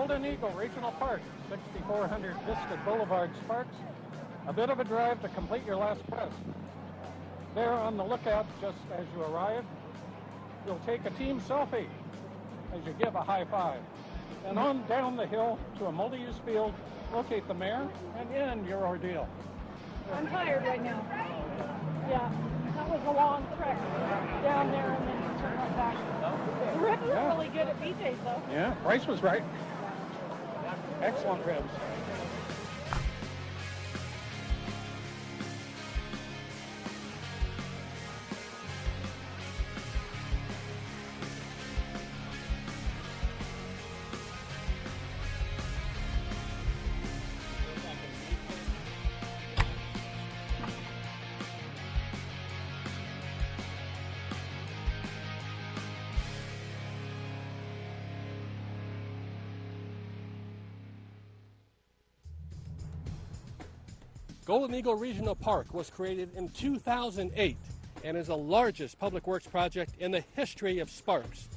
Golden Eagle Regional Park, 6400 Vista Boulevard, Sparks. A bit of a drive to complete your last quest. There on the lookout just as you arrive, you'll take a team selfie as you give a high five. And on down the hill to a multi-use field, locate the mayor and end your ordeal. I'm tired right now. Yeah, that was a long trek down there and then turn right back. The ribs are really good at BJ's though. Yeah, Price was right. Excellent ribs. Golden Eagle Regional Park was created in 2008 and is the largest public works project in the history of Sparks.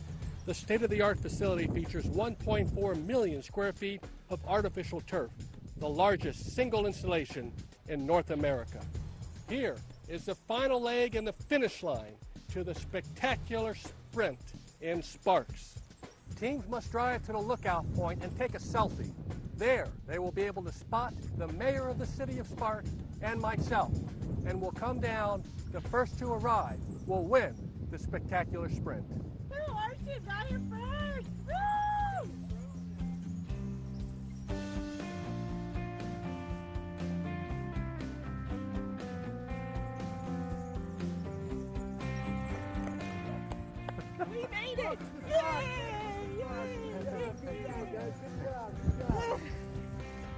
The state-of-the-art facility features 1.4 million square feet of artificial turf, the largest single installation in North America. Here is the final leg and the finish line to the spectacular sprint in Sparks. Teams must drive to the lookout point and take a selfie. There, they will be able to spot the mayor of the city of Sparks and myself, and will come down. The first to arrive will win the spectacular sprint. Woo, Archie got here first! Woo! We made it! Yay!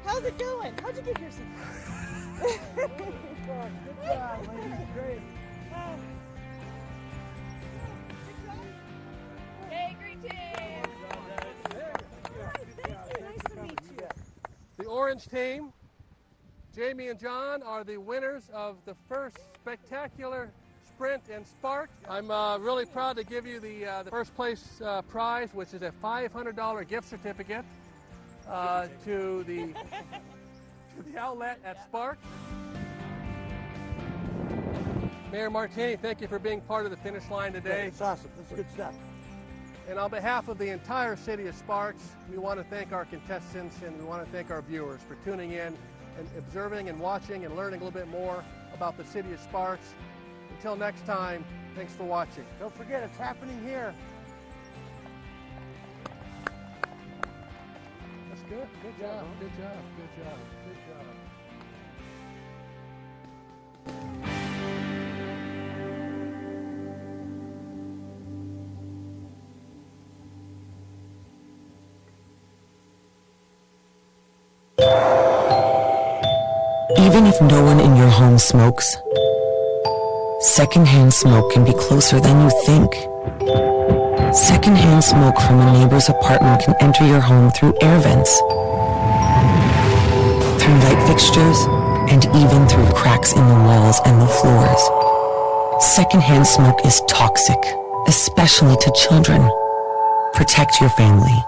How's it going? How'd you get here so fast? Good job, ladies. Great. Hey, greetings! Nice to meet you. The orange team, Jamie and John, are the winners of the first spectacular sprint in Sparks. I'm really proud to give you the first place prize, which is a $500 gift certificate to the outlet at Sparks. Mayor Martini, thank you for being part of the finish line today. It's awesome. That's good stuff. And on behalf of the entire city of Sparks, we want to thank our contestants and we want to thank our viewers for tuning in and observing and watching and learning a little bit more about the city of Sparks. Until next time, thanks for watching. Don't forget, it's happening here. That's good. Good job. Good job. Good job. Good job. Even if no one in your home smokes, secondhand smoke can be closer than you think. Secondhand smoke from a neighbor's apartment can enter your home through air vents, through light fixtures, and even through cracks in the walls and the floors. Secondhand smoke is toxic, especially to children. Protect your family.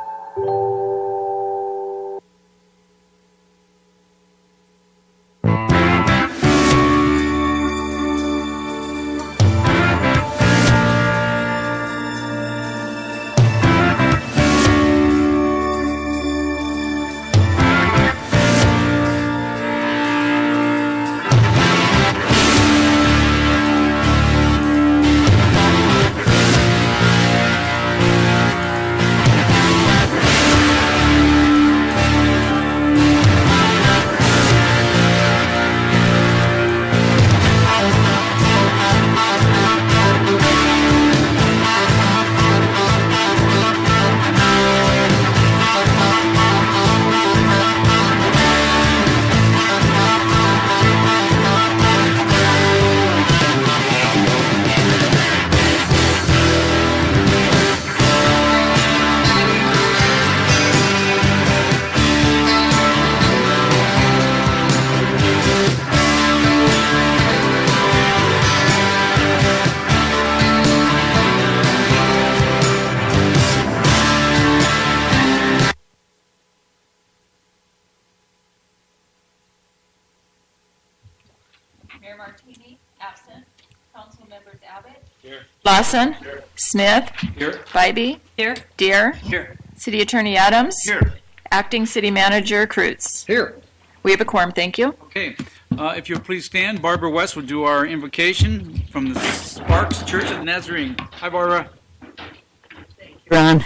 Mayor Martini, absent. Council members Abbott. Here. Lawson. Here. Smith. Here. Bybee. Here. Deere. Here. City Attorney Adams. Here. Acting City Manager Kreutz. Here. We have a quorum, thank you. Okay. If you'll please stand, Barbara West will do our invocation from the Sparks Church of the Nazarene. Hi, Barbara. Ron,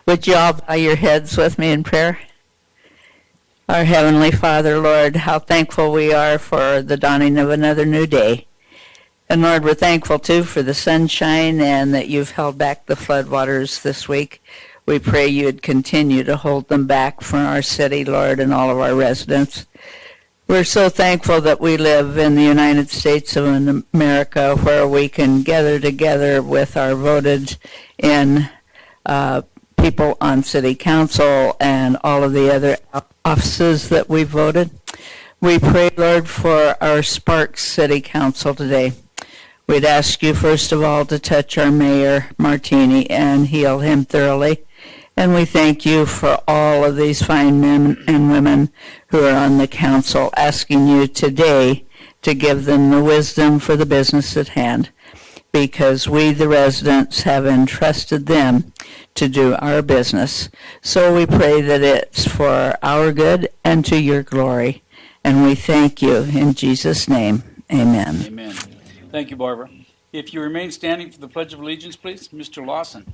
would you all bow your heads with me in prayer? Our Heavenly Father, Lord, how thankful we are for the dawning of another new day. And Lord, we're thankful too for the sunshine and that you've held back the floodwaters this week. We pray you'd continue to hold them back for our city, Lord, and all of our residents. We're so thankful that we live in the United States of America where we can gather together with our voted in people on city council and all of the other offices that we voted. We pray, Lord, for our Sparks City Council today. We'd ask you, first of all, to touch our Mayor Martini and heal him thoroughly. And we thank you for all of these fine men and women who are on the council, asking you today to give them the wisdom for the business at hand, because we, the residents, have entrusted them to do our business. So we pray that it's for our good and to your glory. And we thank you in Jesus' name. Amen. Amen. Thank you, Barbara. If you remain standing for the Pledge of Allegiance, please. Mr. Lawson.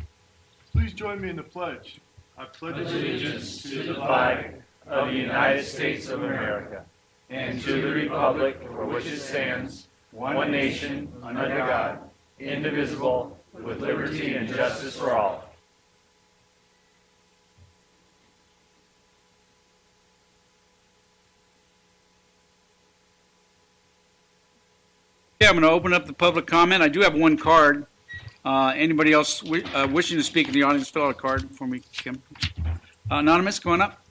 Please join me in the pledge. I pledge allegiance to the flag of the United States of America and to the republic for which it stands, one nation, under God, indivisible, with liberty and justice for all. Okay, I'm going to open up the public comment. I do have one card. Anybody else wishing to speak in the audience, fill out a card for me, Kim. Anonymous, going up.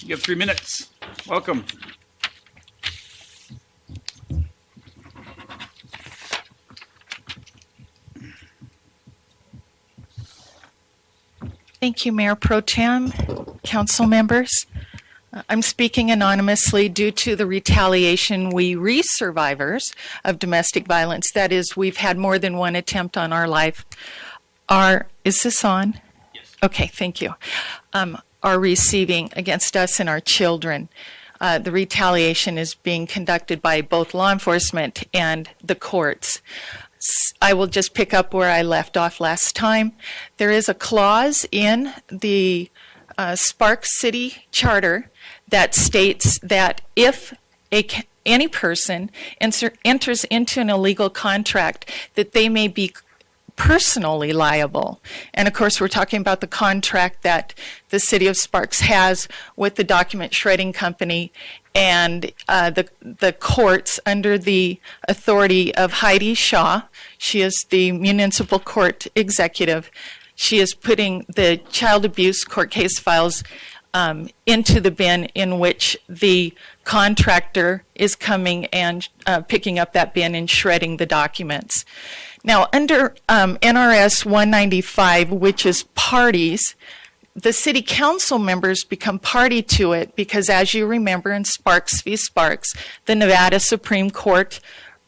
You have 3 minutes. Welcome. Thank you, Mayor Pro Tem, council members. I'm speaking anonymously due to the retaliation we survivors of domestic violence. That is, we've had more than one attempt on our life. Is this on? Yes. Okay, thank you. Are receiving against us and our children. The retaliation is being conducted by both law enforcement and the courts. I will just pick up where I left off last time. There is a clause in the Sparks City Charter that states that if any person enters into an illegal contract, that they may be personally liable. And of course, we're talking about the contract that the City of Sparks has with the document shredding company and the courts under the authority of Heidi Shaw. She is the municipal court executive. She is putting the child abuse court case files into the bin in which the contractor is coming and picking up that bin and shredding the documents. Now, under NRS 195, which is parties, the city council members become party to it because, as you remember, in Sparks v. Sparks, the Nevada Supreme Court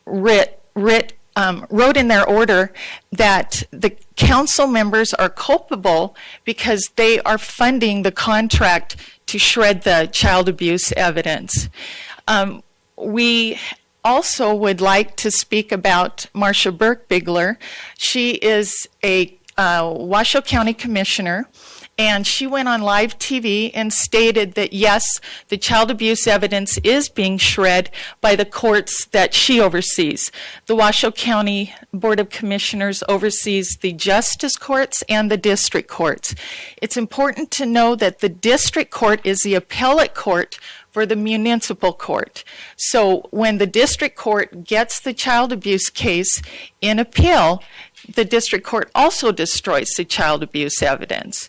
wrote in their order that the council members are culpable because they are funding the contract to shred the child abuse evidence. We also would like to speak about Marcia Burke-Bigler. She is a Washoe County Commissioner, and she went on live TV and stated that, yes, the child abuse evidence is being shred by the courts that she oversees. The Washoe County Board of Commissioners oversees the justice courts and the district courts. It's important to know that the district court is the appellate court for the municipal court. So when the district court gets the child abuse case in appeal, the district court also destroys the child abuse evidence.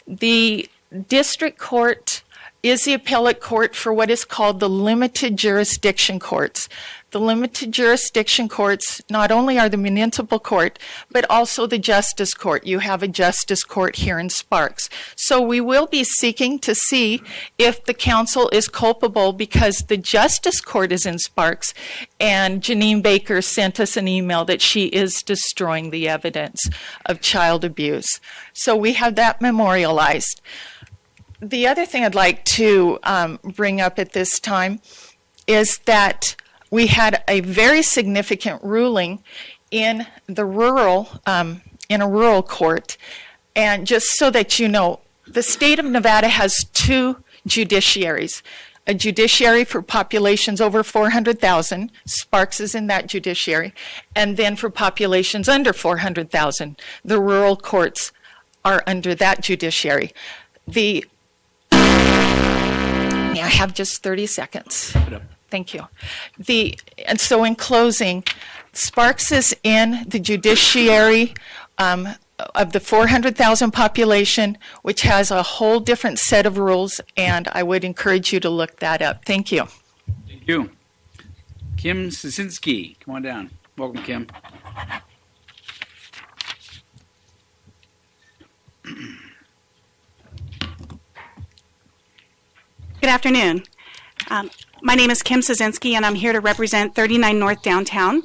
The district court is the appellate court for what is called the limited jurisdiction courts. The limited jurisdiction courts not only are the municipal court, but also the justice court. You have a justice court here in Sparks. So we will be seeking to see if the council is culpable because the justice court is in Sparks, and Janine Baker sent us an email that she is destroying the evidence of child abuse. So we have that memorialized. The other thing I'd like to bring up at this time is that we had a very significant ruling in the in a rural court. And just so that you know, the state of Nevada has two judiciaries. A judiciary for populations over 400,000, Sparks is in that judiciary, and then for populations under 400,000, the rural courts are under that judiciary. I have just 30 seconds. Thank you. And so in closing, Sparks is in the judiciary of the 400,000 population, which has a whole different set of rules, and I would encourage you to look that up. Thank you. Thank you. Kim Sasinski, come on down. Welcome, Kim. Good afternoon. My name is Kim Sazinski, and I'm here to represent 39 North Downtown.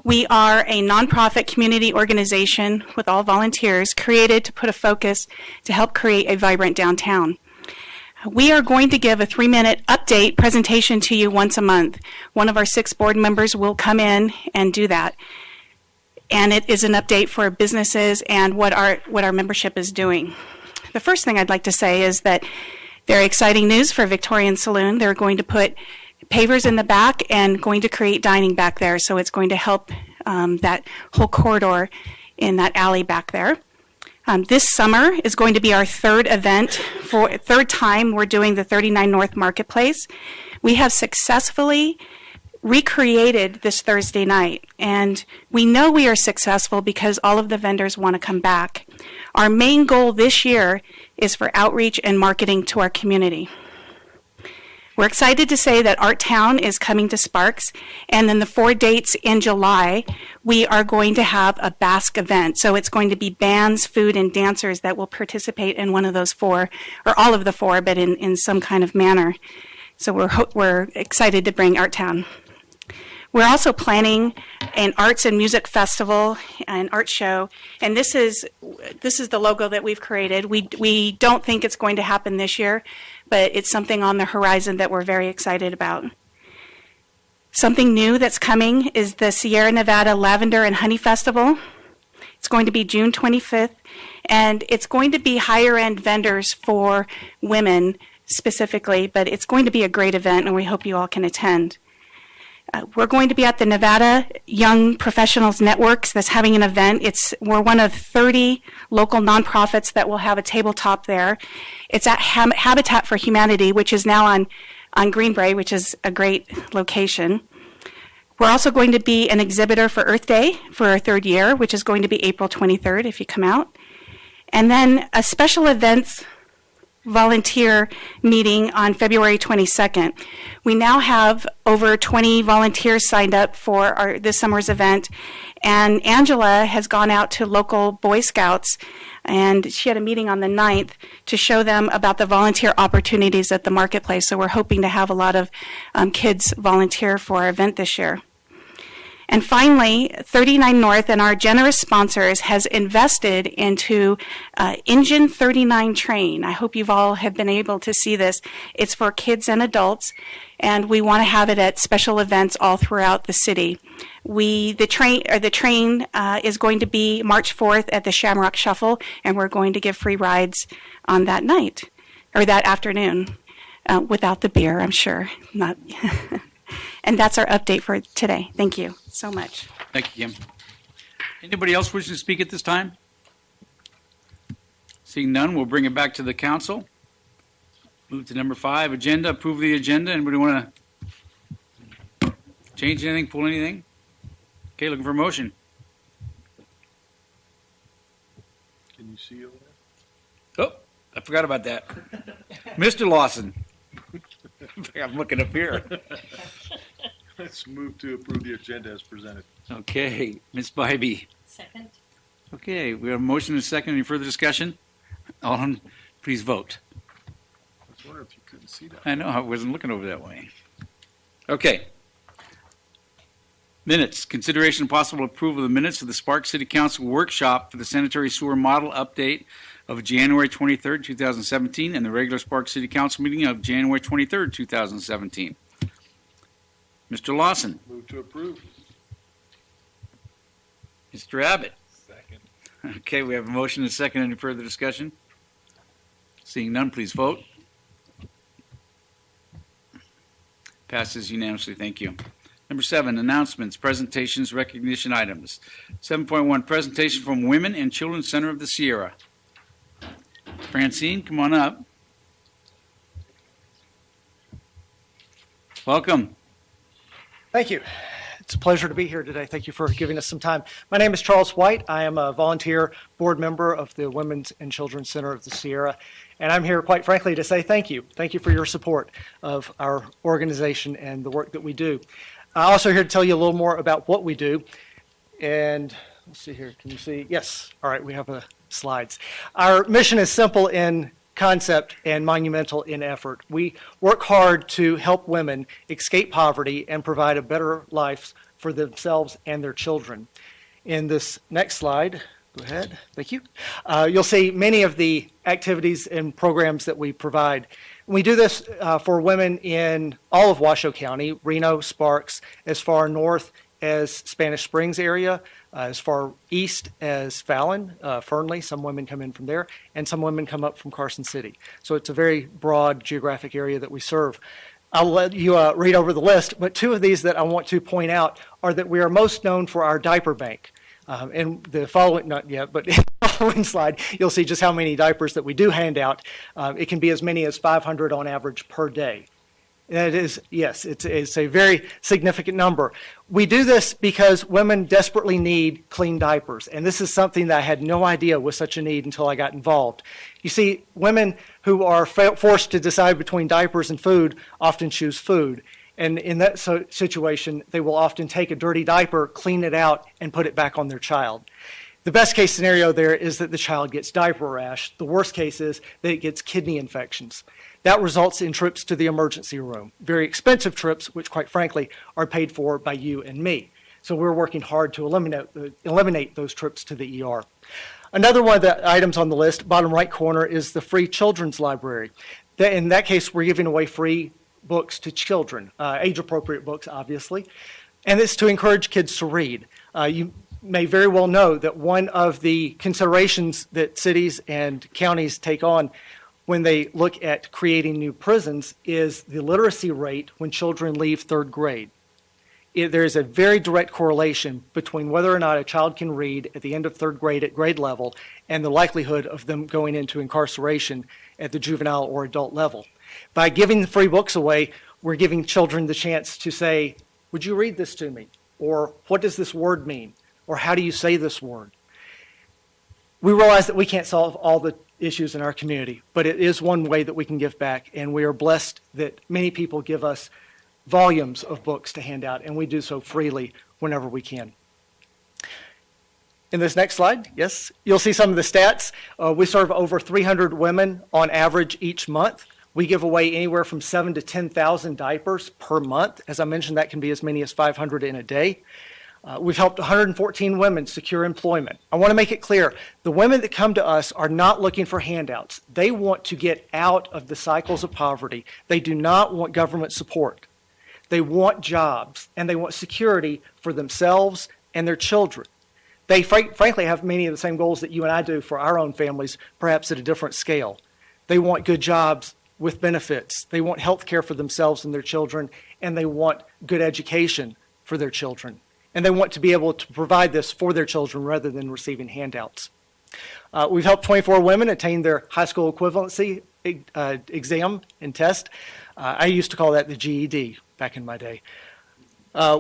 We are a nonprofit community organization with all volunteers created to put a focus to help create a vibrant downtown. We are going to give a 3-minute update presentation to you once a month. One of our 6 board members will come in and do that. And it is an update for businesses and what our membership is doing. The first thing I'd like to say is that very exciting news for Victorian Saloon. They're going to put pavers in the back and going to create dining back there. So it's going to help that whole corridor in that alley back there. This summer is going to be our third time we're doing the 39 North Marketplace. We have successfully recreated this Thursday night, and we know we are successful because all of the vendors want to come back. Our main goal this year is for outreach and marketing to our community. We're excited to say that Art Town is coming to Sparks, and then the 4 dates in July, we are going to have a Basque event. So it's going to be bands, food, and dancers that will participate in one of those 4, or all of the 4, but in some kind of manner. So we're excited to bring Art Town. We're also planning an arts and music festival and art show, and this is the logo that we've created. We don't think it's going to happen this year, but it's something on the horizon that we're very excited about. Something new that's coming is the Sierra Nevada Lavender and Honey Festival. It's going to be June 25th, and it's going to be higher-end vendors for women specifically, but it's going to be a great event, and we hope you all can attend. We're going to be at the Nevada Young Professionals Networks that's having an event. We're one of 30 local nonprofits that will have a tabletop there. It's at Habitat for Humanity, which is now on Greenbrae, which is a great location. We're also going to be an exhibitor for Earth Day for our 3rd year, which is going to be April 23rd if you come out. And then a special events volunteer meeting on February 22nd. We now have over 20 volunteers signed up for this summer's event, and Angela has gone out to local Boy Scouts, and she had a meeting on the 9th to show them about the volunteer opportunities at the marketplace. So we're hoping to have a lot of kids volunteer for our event this year. And finally, 39 North and our generous sponsors has invested into Engine 39 Train. I hope you've all have been able to see this. It's for kids and adults, and we want to have it at special events all throughout the city. The train is going to be March 4th at the Shamrock Shuffle, and we're going to give free rides on that night, or that afternoon, without the beer, I'm sure. Not. And that's our update for today. Thank you so much. Thank you, Kim. Anybody else wishing to speak at this time? Seeing none, we'll bring it back to the council. Move to number 5, agenda. Approve the agenda. Anybody want to change anything, pull anything? Okay, looking for a motion. Can you see over there? Oh, I forgot about that. Mr. Lawson. I'm looking up here. Let's move to approve the agenda as presented. Okay, Ms. Bybee. Second. Okay, we have a motion and a second. Any further discussion? All in, please vote. I was wondering if you couldn't see that. I know, I wasn't looking over that way. Okay. Minutes. Consideration and possible approval of the minutes of the Sparks City Council workshop for the sanitary sewer model update of January 23rd, 2017, and the regular Sparks City Council meeting of January 23rd, 2017. Mr. Lawson. Move to approve. Mr. Abbott. Second. Okay, we have a motion and a second. Any further discussion? Seeing none, please vote. Passes unanimously. Thank you. Number 7, announcements, presentations, recognition items. 7.1, presentation from Women and Children's Center of the Sierra. Francine, come on up. Welcome. Thank you. It's a pleasure to be here today. Thank you for giving us some time. My name is Charles White. I am a volunteer board member of the Women's and Children's Center of the Sierra, and I'm here, quite frankly, to say thank you. Thank you for your support of our organization and the work that we do. I'm also here to tell you a little more about what we do. And let's see here. Can you see? Yes. All right. We have the slides. Our mission is simple in concept and monumental in effort. We work hard to help women escape poverty and provide a better life for themselves and their children. In this next slide, go ahead. Thank you. You'll see many of the activities and programs that we provide. We do this for women in all of Washoe County, Reno, Sparks, as far north as Spanish Springs area, as far east as Fallon, Fernley. Some women come in from there, and some women come up from Carson City. So it's a very broad geographic area that we serve. I'll let you read over the list, but 2 of these that I want to point out are that we are most known for our diaper bank. And the following, not yet, but in the following slide, you'll see just how many diapers that we do hand out. It can be as many as 500 on average per day. And it is, yes, it's a very significant number. We do this because women desperately need clean diapers. And this is something that I had no idea was such a need until I got involved. You see, women who are forced to decide between diapers and food often choose food. And in that situation, they will often take a dirty diaper, clean it out, and put it back on their child. The best case scenario there is that the child gets diaper rash. The worst case is that it gets kidney infections. That results in trips to the emergency room, very expensive trips, which quite frankly are paid for by you and me. So we're working hard to eliminate those trips to the ER. Another one of the items on the list, bottom right corner, is the free children's library. In that case, we're giving away free books to children, age-appropriate books, obviously, and it's to encourage kids to read. You may very well know that one of the considerations that cities and counties take on when they look at creating new prisons is the literacy rate when children leave 3rd grade. There is a very direct correlation between whether or not a child can read at the end of 3rd grade at grade level and the likelihood of them going into incarceration at the juvenile or adult level. By giving the free books away, we're giving children the chance to say, would you read this to me? Or what does this word mean? Or how do you say this word? We realize that we can't solve all the issues in our community, but it is one way that we can give back, and we are blessed that many people give us volumes of books to hand out, and we do so freely whenever we can. In this next slide, yes, you'll see some of the stats. We serve over 300 women on average each month. We give away anywhere from 7,000 to 10,000 diapers per month. As I mentioned, that can be as many as 500 in a day. We've helped 114 women secure employment. I want to make it clear, the women that come to us are not looking for handouts. They want to get out of the cycles of poverty. They do not want government support. They want jobs, and they want security for themselves and their children. They frankly have many of the same goals that you and I do for our own families, perhaps at a different scale. They want good jobs with benefits. They want health care for themselves and their children, and they want good education for their children. And they want to be able to provide this for their children rather than receiving handouts. We've helped 24 women attain their high school equivalency exam and test. I used to call that the GED back in my day.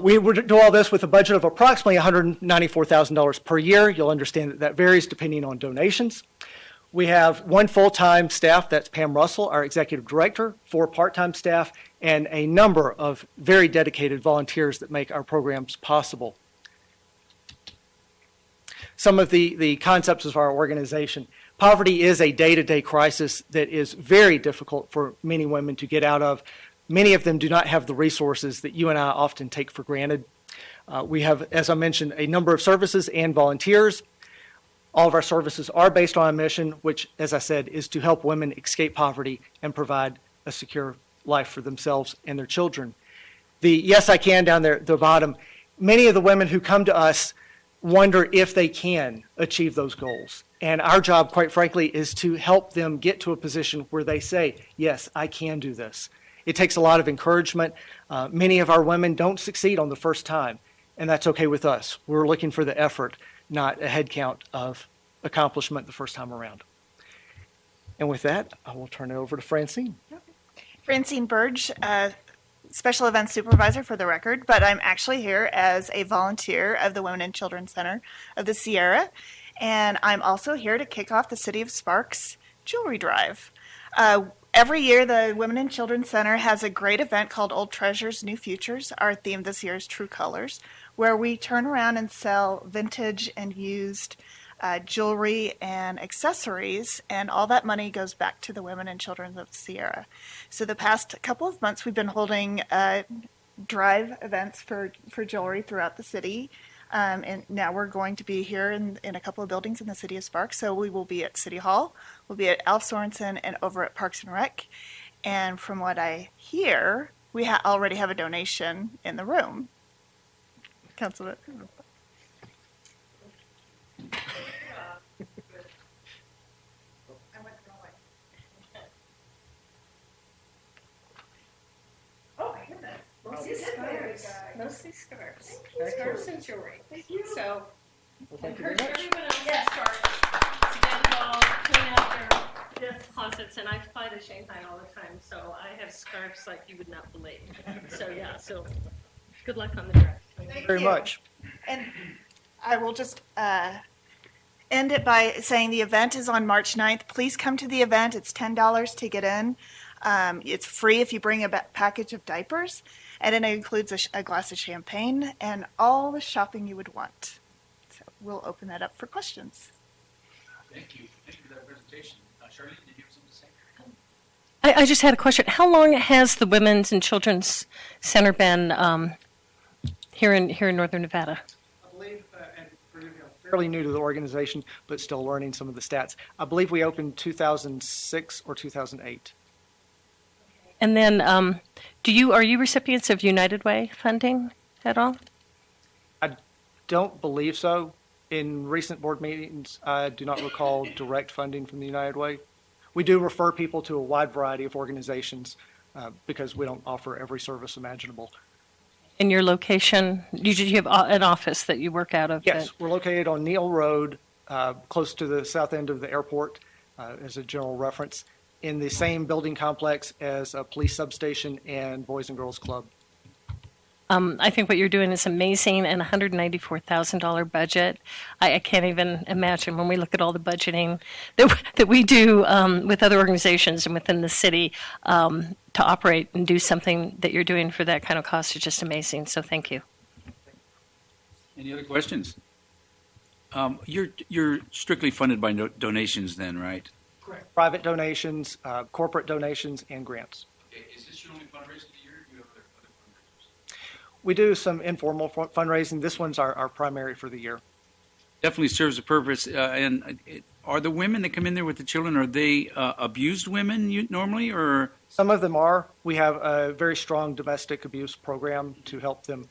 We would do all this with a budget of approximately $194,000 per year. You'll understand that that varies depending on donations. We have 1 full-time staff, that's Pam Russell, our executive director, 4 part-time staff, and a number of very dedicated volunteers that make our programs possible. Some of the concepts of our organization. Poverty is a day-to-day crisis that is very difficult for many women to get out of. Many of them do not have the resources that you and I often take for granted. We have, as I mentioned, a number of services and volunteers. All of our services are based on a mission, which, as I said, is to help women escape poverty and provide a secure life for themselves and their children. The Yes I Can down there at the bottom, many of the women who come to us wonder if they can achieve those goals. And our job, quite frankly, is to help them get to a position where they say, yes, I can do this. It takes a lot of encouragement. Many of our women don't succeed on the first time, and that's okay with us. We're looking for the effort, not a head count of accomplishment the first time around. And with that, I will turn it over to Francine. Francine Burge, Special Events Supervisor for the record, but I'm actually here as a volunteer of the Women and Children Center of the Sierra, and I'm also here to kick off the City of Sparks Jewelry Drive. Every year, the Women and Children Center has a great event called Old Treasures, New Futures. Our theme this year is True Colors, where we turn around and sell vintage and used jewelry and accessories, and all that money goes back to the Women and Children of the Sierra. So the past couple of months, we've been holding drive events for jewelry throughout the city. And now we're going to be here in a couple of buildings in the city of Sparks. So we will be at City Hall, we'll be at Alf Sorensen, and over at Parks and Rec. And from what I hear, we already have a donation in the room. Councilman. Oh my goodness. Mostly scarves. Mostly scarves. Scarves and jewelry. Thank you. So, encourage everyone else to start to get involved, clean out their closets. And I fly to Shanghai all the time, so I have scarves like you would not believe. So yeah, so good luck on the dress. Thank you very much. And I will just end it by saying the event is on March 9th. Please come to the event. It's $10 to get in. It's free if you bring a package of diapers, and it includes a glass of champagne and all the shopping you would want. So we'll open that up for questions. Thank you. Thank you for that presentation. Charlene, did you have something to say? I just had a question. How long has the Women's and Children's Center been here in Northern Nevada? I believe, and fairly new to the organization, but still learning some of the stats. I believe we opened 2006 or 2008. And then, are you recipients of United Way funding at all? I don't believe so. In recent board meetings, I do not recall direct funding from the United Way. We do refer people to a wide variety of organizations because we don't offer every service imaginable. In your location, you have an office that you work out of? Yes, we're located on Neal Road, close to the south end of the airport, as a general reference, in the same building complex as a police substation and Boys and Girls Club. I think what you're doing is amazing, and a $194,000 budget. I can't even imagine when we look at all the budgeting that we do with other organizations and within the city to operate and do something that you're doing for that kind of cost is just amazing. So thank you. Any other questions? You're strictly funded by donations then, right? Correct. Private donations, corporate donations, and grants. Okay. Is this your only fundraiser of the year? Or do you have other fundraisers? We do some informal fundraising. This one's our primary for the year. Definitely serves a purpose. Are the women that come in there with the children, are they abused women normally, or? Some of them are. We have a very strong domestic abuse program to help them,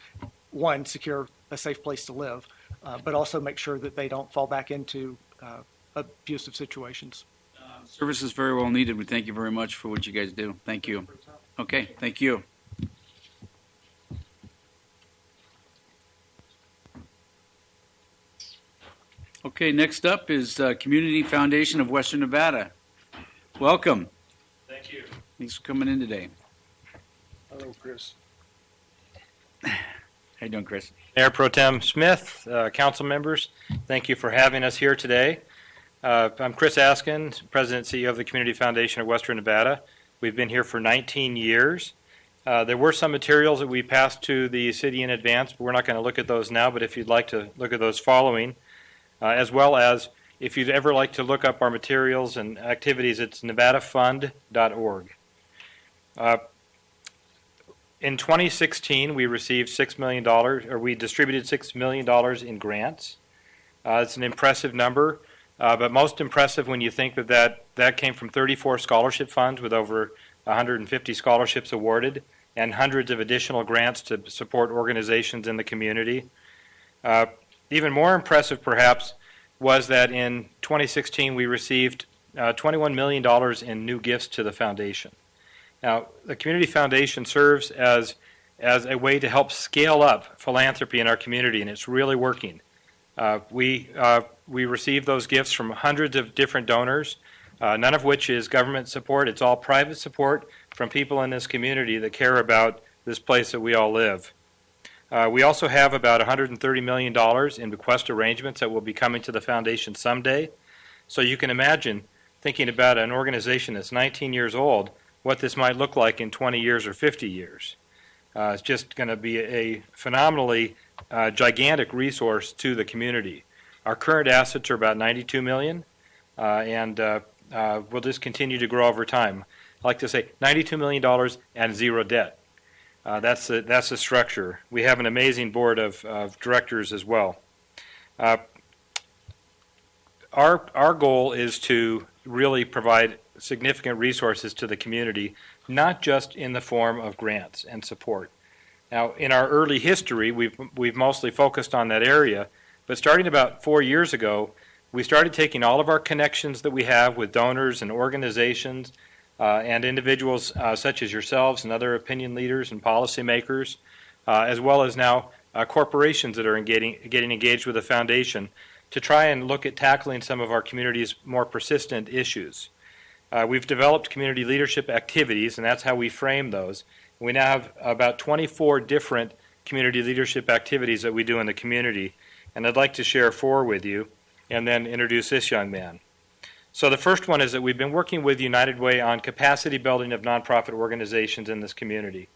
one, secure a safe place to live, but also make sure that they don't fall back into abusive situations. Service is very well needed. We thank you very much for what you guys do. Thank you. Okay, thank you. Okay, next up is Community Foundation of Western Nevada. Welcome. Thank you. Thanks for coming in today. Hello, Chris. How you doing, Chris? Mayor Pro Tem Smith, council members, thank you for having us here today. I'm Chris Askin, President and CEO of the Community Foundation of Western Nevada. We've been here for 19 years, There were some materials that we passed to the city in advance, but we're not going to look at those now. But if you'd like to look at those following, as well as if you'd ever like to look up our materials and activities, it's nevadafund.org. In 2016, we received $6 million, or we distributed $6 million in grants. It's an impressive number, but most impressive when you think that came from 34 scholarship funds with over 150 scholarships awarded and hundreds of additional grants to support organizations in the community. Even more impressive, perhaps, was that in 2016 we received $21 million in new gifts to the foundation. Now, the Community Foundation serves as a way to help scale up philanthropy in our community, and it's really working. We receive those gifts from hundreds of different donors, none of which is government support. It's all private support from people in this community that care about this place that we all live. We also have about $130 million in bequest arrangements that will be coming to the foundation someday. So you can imagine thinking about an organization that's 19 years old, what this might look like in 20 years or 50 years. It's just going to be a phenomenally gigantic resource to the community. Our current assets are about $92 million, and we'll just continue to grow over time. I like to say $92 million and zero debt. That's the structure. We have an amazing board of directors as well. Our goal is to really provide significant resources to the community, not just in the form of grants and support. Now, in our early history, we've mostly focused on that area, but starting about 4 years ago, we started taking all of our connections that we have with donors and organizations and individuals such as yourselves and other opinion leaders and policymakers, as well as now corporations that are getting engaged with the foundation to try and look at tackling some of our community's more persistent issues. We've developed community leadership activities, and that's how we frame those. We now have about 24 different community leadership activities that we do in the community, and I'd like to share 4 with you and then introduce this young man. So the first one is that we've been working with United Way on capacity building of nonprofit organizations in this community.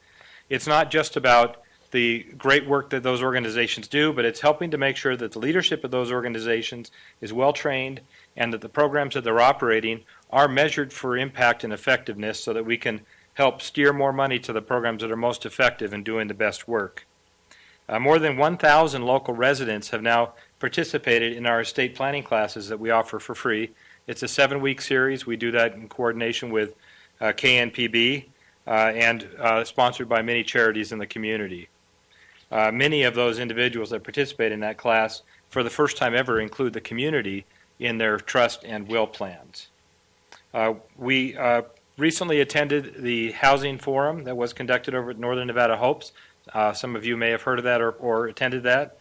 It's not just about the great work that those organizations do, but it's helping to make sure that the leadership of those organizations is well trained and that the programs that they're operating are measured for impact and effectiveness so that we can help steer more money to the programs that are most effective in doing the best work. More than 1,000 local residents have now participated in our estate planning classes that we offer for free. It's a 7-week series. We do that in coordination with KNPB and sponsored by many charities in the community. Many of those individuals that participate in that class for the first time ever include the community in their trust and will plans. We recently attended the housing forum that was conducted over at Northern Nevada Hopes. Some of you may have heard of that or attended that.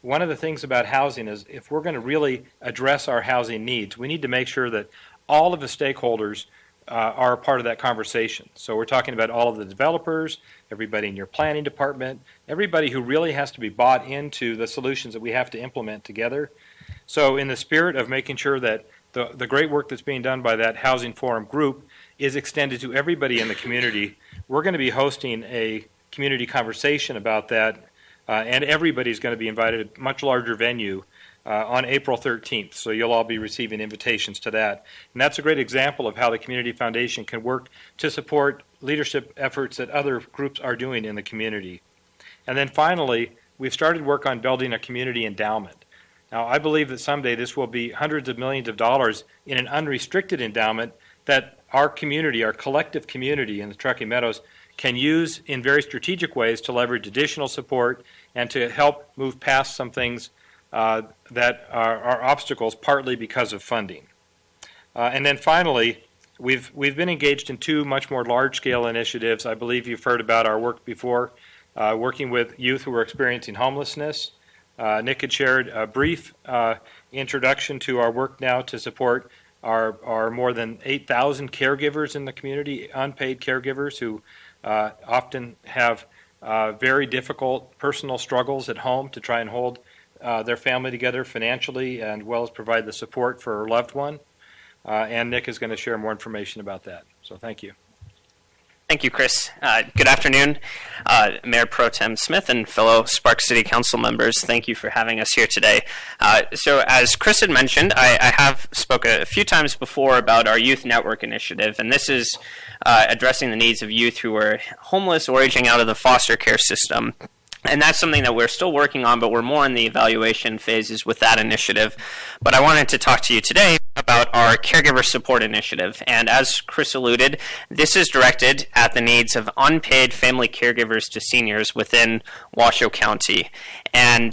One of the things about housing is if we're going to really address our housing needs, we need to make sure that all of the stakeholders are a part of that conversation. So we're talking about all of the developers, everybody in your planning department, everybody who really has to be bought into the solutions that we have to implement together. So in the spirit of making sure that the great work that's being done by that housing forum group is extended to everybody in the community, we're going to be hosting a community conversation about that, and everybody's going to be invited to a much larger venue on April 13th. So you'll all be receiving invitations to that. And that's a great example of how the Community Foundation can work to support leadership efforts that other groups are doing in the community. And then finally, we've started work on building a community endowment. Now, I believe that someday this will be hundreds of millions of dollars in an unrestricted endowment that our community, our collective community in the Truckee Meadows, can use in very strategic ways to leverage additional support and to help move past some things that are obstacles, partly because of funding. And then finally, we've been engaged in 2 much more large-scale initiatives. I believe you've heard about our work before, working with youth who are experiencing homelessness. Nick had shared a brief introduction to our work now to support our more than 8,000 caregivers in the community, unpaid caregivers who often have very difficult personal struggles at home to try and hold their family together financially and well as provide the support for a loved one. And Nick is going to share more information about that. So thank you. Thank you, Chris. Good afternoon, Mayor Pro Tem Smith and fellow Sparks City Council members. Thank you for having us here today. So as Chris had mentioned, I have spoken a few times before about our Youth Network Initiative, and this is addressing the needs of youth who are homeless or aging out of the foster care system. And that's something that we're still working on, but we're more in the evaluation phases with that initiative. But I wanted to talk to you today about our Caregiver Support Initiative. And as Chris alluded, this is directed at the needs of unpaid family caregivers to seniors within Washoe County. And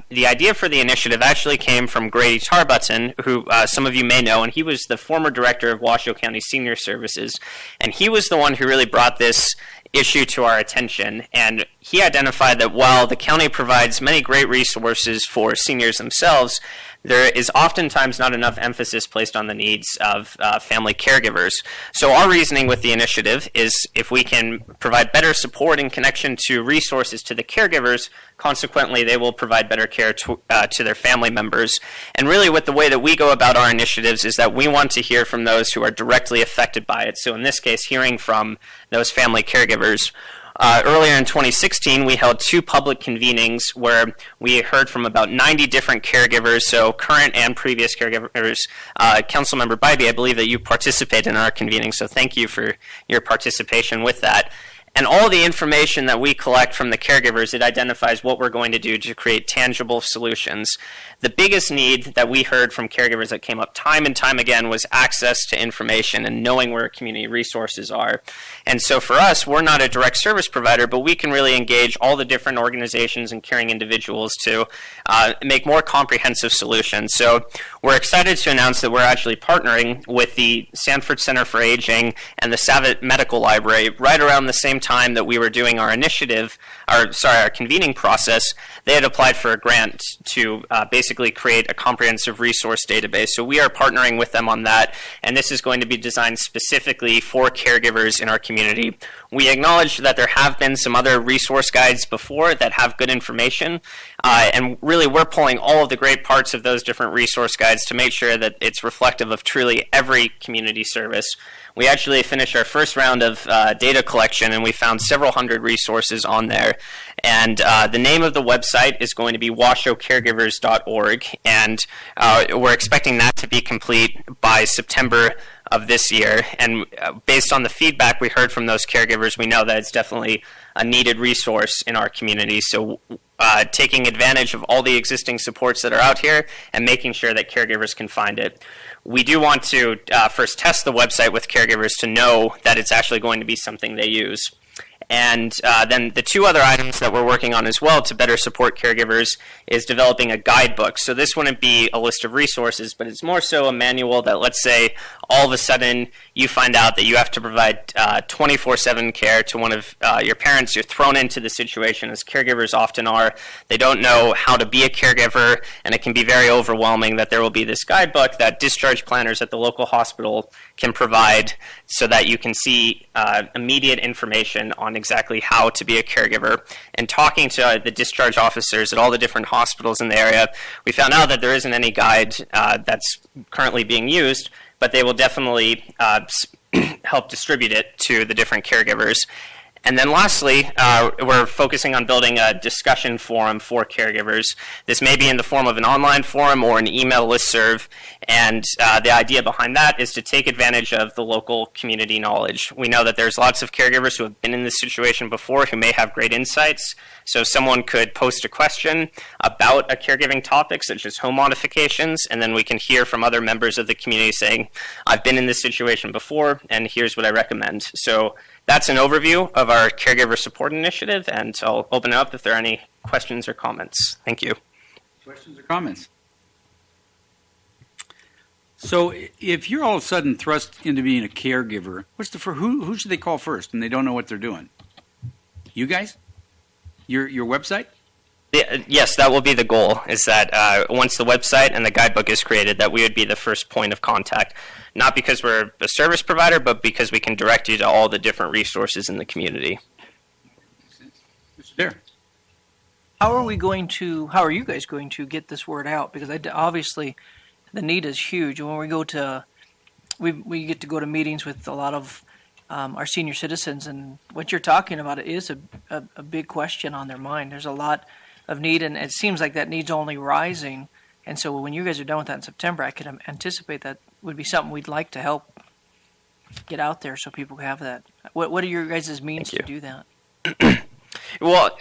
the idea for the initiative actually came from Grady Tarbutton, who some of you may know, and he was the former director of Washoe County Senior Services. And he was the one who really brought this issue to our attention, and he identified that while the county provides many great resources for seniors themselves, there is oftentimes not enough emphasis placed on the needs of family caregivers. So our reasoning with the initiative is if we can provide better support in connection to resources to the caregivers, consequently they will provide better care to their family members. And really with the way that we go about our initiatives is that we want to hear from those who are directly affected by it. So in this case, hearing from those family caregivers. Earlier in 2016, we held 2 public convenings where we heard from about 90 different caregivers, so current and previous caregivers. Councilmember Bybee, I believe that you participated in our convening, so thank you for your participation with that. And all the information that we collect from the caregivers, it identifies what we're going to do to create tangible solutions. The biggest need that we heard from caregivers that came up time and time again was access to information and knowing where community resources are. And so for us, we're not a direct service provider, but we can really engage all the different organizations and caring individuals to make more comprehensive solutions. So we're excited to announce that we're actually partnering with the Sanford Center for Aging and the Savitt Medical Library right around the same time that we were doing our initiative, our convening process. They had applied for a grant to basically create a comprehensive resource database. So we are partnering with them on that, and this is going to be designed specifically for caregivers in our community. We acknowledge that there have been some other resource guides before that have good information, and really we're pulling all of the great parts of those different resource guides to make sure that it's reflective of truly every community service. We actually finished our first round of data collection, and we found several hundred resources on there. And the name of the website is going to be washoecaregivers.org, and we're expecting that to be complete by September of this year. And based on the feedback we heard from those caregivers, we know that it's definitely a needed resource in our community. So taking advantage of all the existing supports that are out here and making sure that caregivers can find it. We do want to first test the website with caregivers to know that it's actually going to be something they use. And then the 2 other items that we're working on as well to better support caregivers is developing a guidebook. So this wouldn't be a list of resources, but it's more so a manual that, let's say, all of a sudden you find out that you have to provide 24/7 care to one of your parents. You're thrown into the situation, as caregivers often are. They don't know how to be a caregiver, and it can be very overwhelming. That there will be this guidebook that discharge planners at the local hospital can provide so that you can see immediate information on exactly how to be a caregiver. And talking to the discharge officers at all the different hospitals in the area, we found out that there isn't any guide that's currently being used, but they will definitely help distribute it to the different caregivers. And then lastly, we're focusing on building a discussion forum for caregivers. This may be in the form of an online forum or an email listserv, and the idea behind that is to take advantage of the local community knowledge. We know that there's lots of caregivers who have been in this situation before who may have great insights. So someone could post a question about a caregiving topic, such as home modifications, and then we can hear from other members of the community saying, I've been in this situation before, and here's what I recommend. So that's an overview of our Caregiver Support Initiative, and I'll open it up if there are any questions or comments. Thank you. Questions or comments? So if you're all of a sudden thrust into being a caregiver, who should they call first and they don't know what they're doing? You guys? Your website? Yes, that will be the goal, is that once the website and the guidebook is created, that we would be the first point of contact. Not because we're a service provider, but because we can direct you to all the different resources in the community. There. How are you guys going to get this word out? Because obviously the need is huge. When we get to go to meetings with a lot of our senior citizens, and what you're talking about is a big question on their mind. There's a lot of need, and it seems like that need's only rising. And so when you guys are done with that in September, I could anticipate that would be something we'd like to help get out there so people have that. What are your guys' means to do that? Well,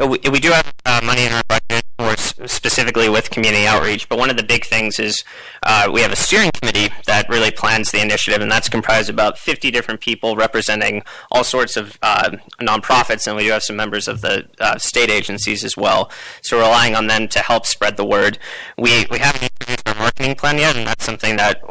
we do have money in our budget for specifically with community outreach, but one of the big things is we have a steering committee that really plans the initiative, and that's comprised of about 50 different people representing all sorts of nonprofits, and we do have some members of the state agencies as well. So we're relying on them to help spread the word. We haven't introduced our marketing plan yet, and that's something that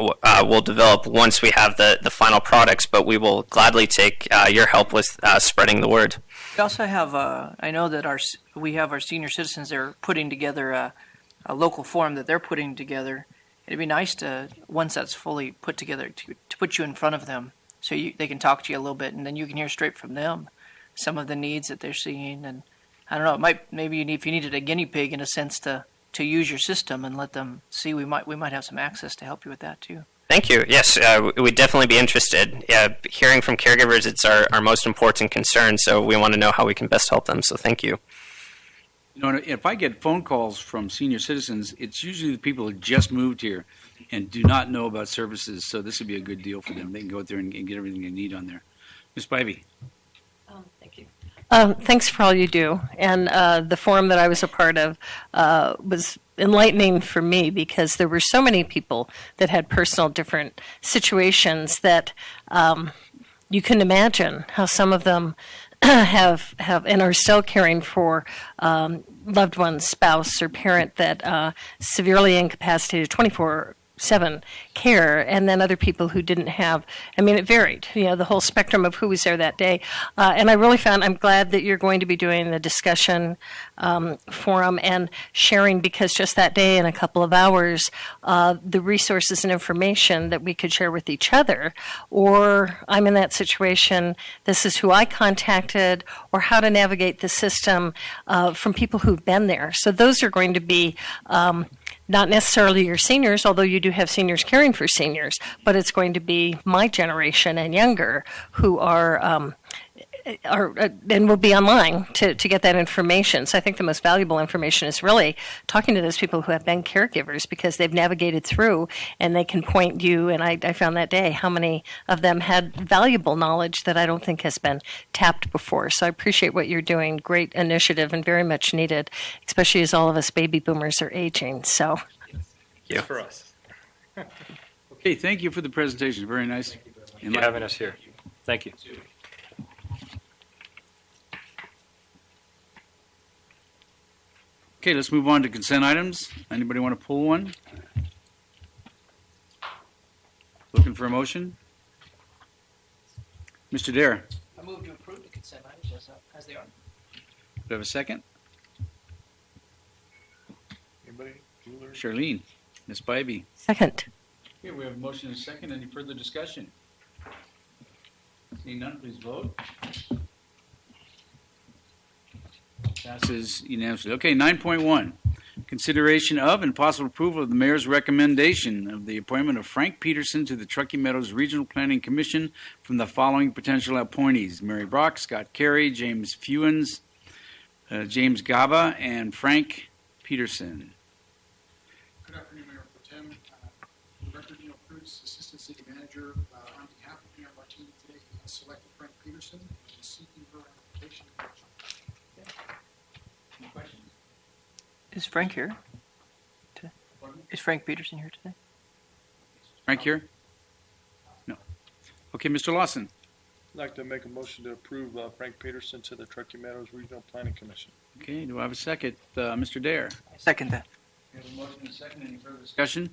we'll develop once we have the final products, but we will gladly take your help with spreading the word. We also have, I know that we have our senior citizens, they're putting together a local forum that they're putting together. It'd be nice to, once that's fully put together, to put you in front of them so they can talk to you a little bit, and then you can hear straight from them some of the needs that they're seeing. And I don't know, if you needed a guinea pig in a sense to use your system and let them see, we might have some access to help you with that too. Thank you. Yes, we'd definitely be interested. Hearing from caregivers, it's our most important concern, so we want to know how we can best help them, so thank you. You know, if I get phone calls from senior citizens, it's usually the people who just moved here and do not know about services, so this would be a good deal for them. They can go out there and get everything they need on there. Ms. Spivey. Thank you. Thanks for all you do. And the forum that I was a part of was enlightening for me because there were so many people that had personal different situations that you can imagine how some of them have and are still caring for loved ones, spouse, or parent that severely incapacitated 24/7 care, and then other people who didn't have, it varied, the whole spectrum of who was there that day. And I really I'm glad that you're going to be doing the discussion forum and sharing, because just that day in a couple of hours, the resources and information that we could share with each other, or I'm in that situation, this is who I contacted, or how to navigate the system from people who've been there. So those are going to be not necessarily your seniors, although you do have seniors caring for seniors, but it's going to be my generation and younger who are and will be online to get that information. So I think the most valuable information is really talking to those people who have been caregivers, because they've navigated through and they can point you. And I found that day how many of them had valuable knowledge that I don't think has been tapped before. So I appreciate what you're doing. Great initiative and very much needed, especially as all of us baby boomers are aging. So yeah, for us. Okay, thank you for the presentation. Very nice. Thank you for having us here. Thank you. Okay, let's move on to consent items. Anybody want to pull one? Looking for a motion? Mr. Dare. I move to approve the consent items as they are. Do we have a second? Anybody? Charlene. Ms. Spivey. Second. Okay, we have a motion and a second. Any further discussion? Seeing none, please vote. Passes unanimously. Okay, 9.1. Consideration of and possible approval of the mayor's recommendation of the appointment of Frank Peterson to the Truckee Meadows Regional Planning Commission from the following potential appointees: Mary Brock, Scott Carey, James Fewens, James Gaba, and Frank Peterson. Good afternoon, Mayor Pro Tem. Director Neil Cruz, Assistant City Manager. On behalf of Mayor Martini today, he has selected Frank Peterson and is seeking her application. Any questions? Is Frank here? Is Frank Peterson here today? Frank here? No. Okay, Mr. Lawson. I'd like to make a motion to approve Frank Peterson to the Truckee Meadows Regional Planning Commission. Okay, do I have a second? Mr. Dare. I second that. We have a motion and a second. Any further discussion?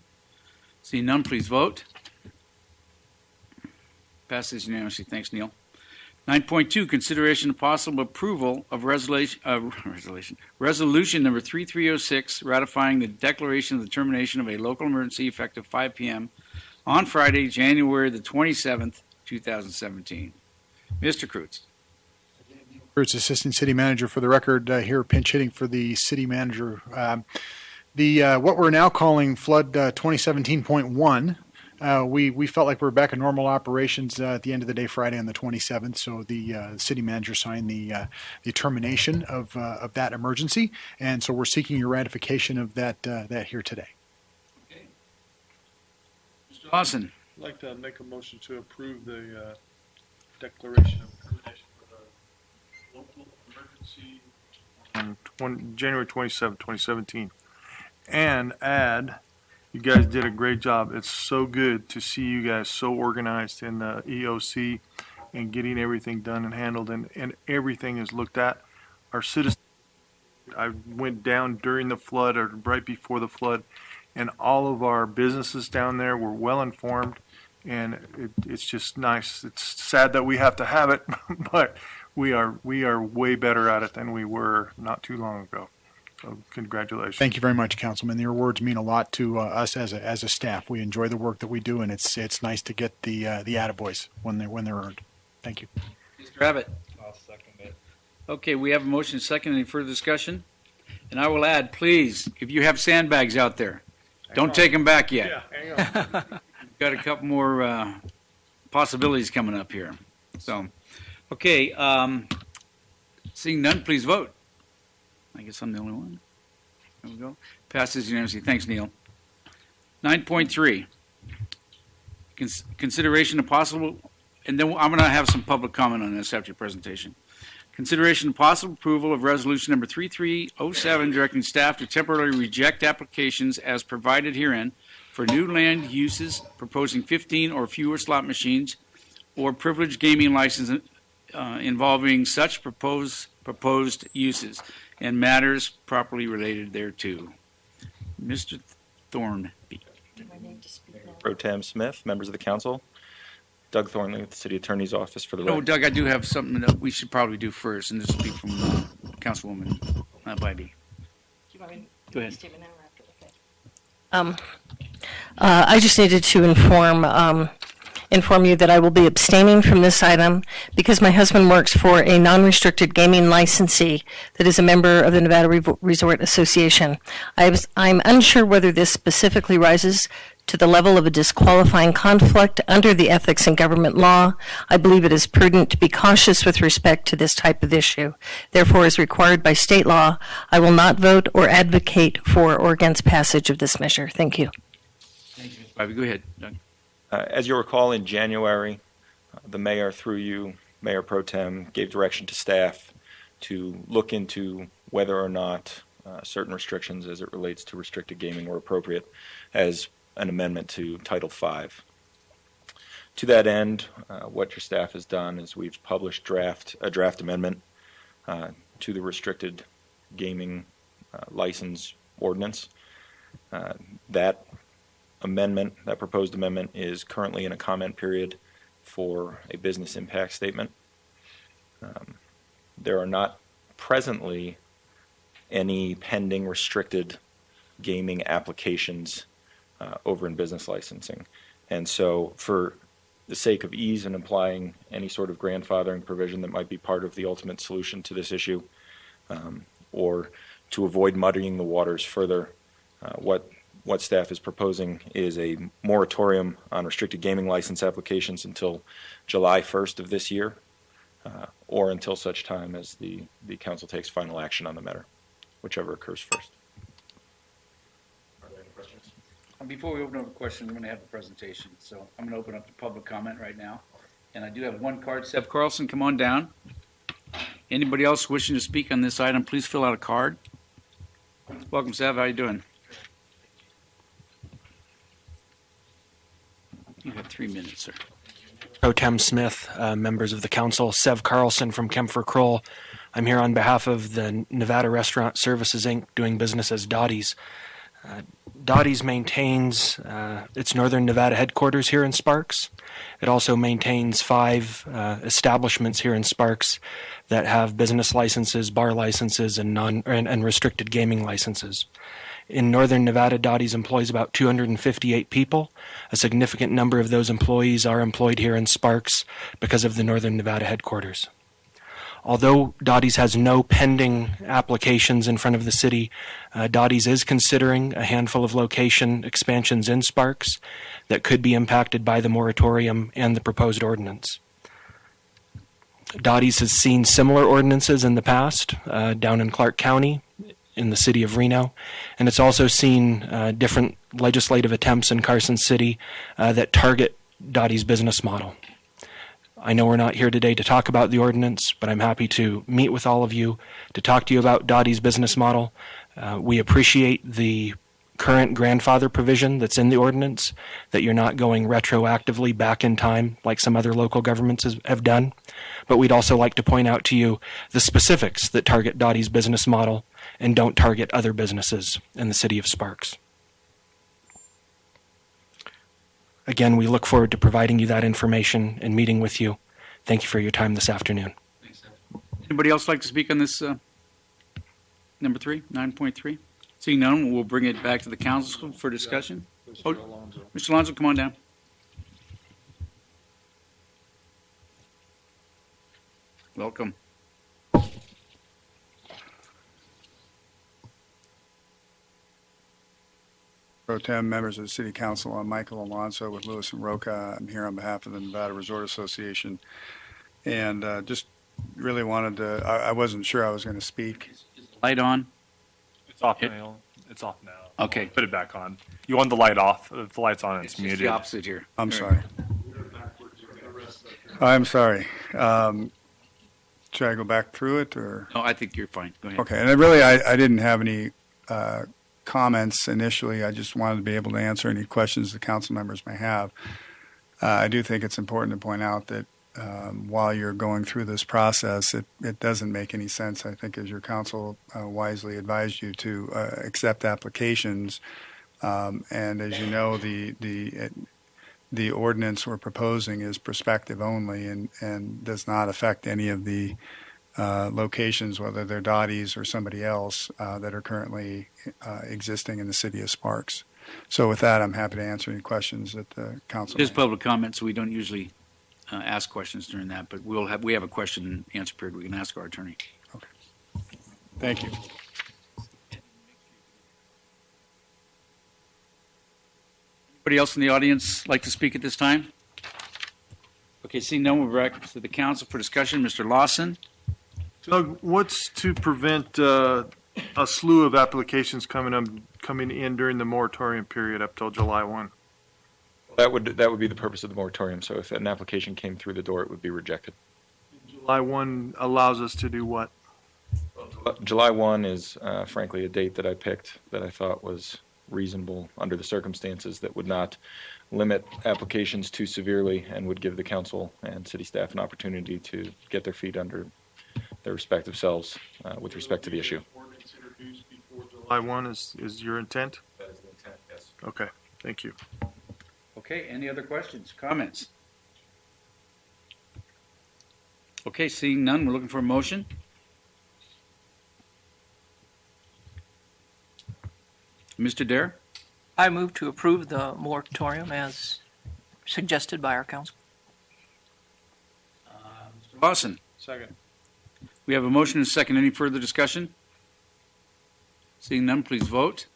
Seeing none, please vote. Passes unanimously. Thanks, Neil. 9.2, consideration of possible approval of resolution number 3306, ratifying the declaration of the termination of a local emergency effective 5 p.m. on Friday, January the 27th, 2017. Mr. Cruz. Cruz, Assistant City Manager. For the record, here pinch hitting for the City Manager. What we're now calling Flood 2017.1 We felt like we were back in normal operations at the end of the day, Friday on the 27th. So the city manager signed the termination of that emergency, and so we're seeking your ratification of that here today. Mr. Lawson. I'd like to make a motion to approve the declaration of termination for the local emergency on January 27, 2017. And add, you guys did a great job. It's so good to see you guys so organized in the EOC and getting everything done and handled, and everything is looked at. Our citizens, I went down during the flood or right before the flood, and all of our businesses down there were well informed, and it's just nice. It's sad that we have to have it, but we are way better at it than we were not too long ago. So congratulations. Thank you very much, Councilman. Your words mean a lot to us as a staff. We enjoy the work that we do, and it's nice to get the attaboys when they're earned. Thank you. Mr. Abbott. I'll second it. Okay, we have a motion second. Any further discussion? And I will add, please, if you have sandbags out there, don't take them back yet. Yeah, hang on. We've got a couple more possibilities coming up here. So, okay, seeing none, please vote. I guess I'm the only one. There we go. Passes unanimously. Thanks, Neil. 9.3. Consideration of possible, and then I'm going to have some public comment on this after your presentation. Consideration of possible approval of resolution number 3307 directing staff to temporarily reject applications as provided herein for new land uses proposing 15 or fewer slot machines or privileged gaming license involving such proposed uses and matters properly related thereto. Mr. Thornby. Pro Tem Smith, members of the council. Doug Thornley with the City Attorney's Office for the No, Doug, I do have something that we should probably do first, and this will be from Councilwoman Bybee. Go ahead. I just needed to inform you that I will be abstaining from this item because my husband works for a non-restricted gaming licensee that is a member of the Nevada Resort Association. I'm unsure whether this specifically rises to the level of a disqualifying conflict under the ethics and government law. I believe it is prudent to be cautious with respect to this type of issue. Therefore, as required by state law, I will not vote or advocate for or against passage of this measure. Thank you. Thank you, Ms. Bybee. Go ahead, Doug. As you'll recall, in January, the mayor, through you, Mayor Pro Tem, gave direction to staff to look into whether or not certain restrictions as it relates to restricted gaming were appropriate as an amendment to Title V. To that end, what your staff has done is we've published a draft amendment to the restricted gaming license ordinance. That proposed amendment is currently in a comment period for a business impact statement. There are not presently any pending restricted gaming applications over in business licensing. And so for the sake of ease in applying any sort of grandfathering provision that might be part of the ultimate solution to this issue, or to avoid muddying the waters further, what staff is proposing is a moratorium on restricted gaming license applications until July 1st of this year, or until such time as the council takes final action on the matter, whichever occurs first. Are there any questions? Before we open up the questions, I'm going to have a presentation. So I'm going to open up the public comment right now. And I do have one card. Seth Carlson, come on down. Anybody else wishing to speak on this item, please fill out a card. Welcome, Seth. How are you doing? You have 3 minutes, sir. Pro Tem Smith, members of the council, Sev Carlson from Kempfer Kroll. I'm here on behalf of the Nevada Restaurant Services, Inc., doing business as Dottie's. Dottie's maintains its Northern Nevada headquarters here in Sparks. It also maintains 5 establishments here in Sparks that have business licenses, bar licenses, and restricted gaming licenses. In Northern Nevada, Dottie's employs about 258 people. A significant number of those employees are employed here in Sparks because of the Northern Nevada headquarters. Although Dottie's has no pending applications in front of the city, Dottie's is considering a handful of location expansions in Sparks that could be impacted by the moratorium and the proposed ordinance. Dottie's has seen similar ordinances in the past down in Clark County, in the city of Reno, and it's also seen different legislative attempts in Carson City that target Dottie's business model. I know we're not here today to talk about the ordinance, but I'm happy to meet with all of you to talk to you about Dottie's business model. We appreciate the current grandfather provision that's in the ordinance, that you're not going retroactively back in time like some other local governments have done. But we'd also like to point out to you the specifics that target Dottie's business model and don't target other businesses in the city of Sparks. Again, we look forward to providing you that information and meeting with you. Thank you for your time this afternoon. Anybody else like to speak on this number 3, 9.3? Seeing none, we'll bring it back to the council for discussion. Mr. Alonso, come on down. Welcome. Pro Tem, members of the City Council, I'm Michael Alonso with Lewis and Roca. I'm here on behalf of the Nevada Resort Association, and just really wanted to. I wasn't sure I was going to speak. Light on. It's off now. It's off now. Okay. Put it back on. You want the light off. If the light's on, it's muted. The opposite here. I'm sorry. I'm sorry. Should I go back through it, or? No, I think you're fine. Go ahead. Okay, and I didn't have any comments initially. I just wanted to be able to answer any questions the council members may have. I do think it's important to point out that while you're going through this process, it doesn't make any sense, I think, as your council wisely advised you to accept applications. And as you know, the ordinance we're proposing is prospective only and does not affect any of the locations, whether they're Dottie's or somebody else, that are currently existing in the city of Sparks. So with that, I'm happy to answer any questions that the council It is public comment, so we don't usually ask questions during that, but we have a question and answer period we can ask our attorney. Okay. Thank you. Anybody else in the audience like to speak at this time? Okay, seeing no one, we're back to the council for discussion. Mr. Lawson. Doug, what's to prevent a slew of applications coming in during the moratorium period up till July 1? That would be the purpose of the moratorium. So if an application came through the door, it would be rejected. July 1 allows us to do what? July 1 is, frankly, a date that I picked that I thought was reasonable under the circumstances, that would not limit applications too severely and would give the council and city staff an opportunity to get their feet under their respective selves with respect to the issue. July 1 is your intent? That is the intent, yes. Okay, thank you. Okay, any other questions, comments? Okay, seeing none, we're looking for a motion. Mr. Dare? I move to approve the moratorium as suggested by our council. Mr. Lawson? Second. We have a motion and a second. Any further discussion? Seeing none, please vote.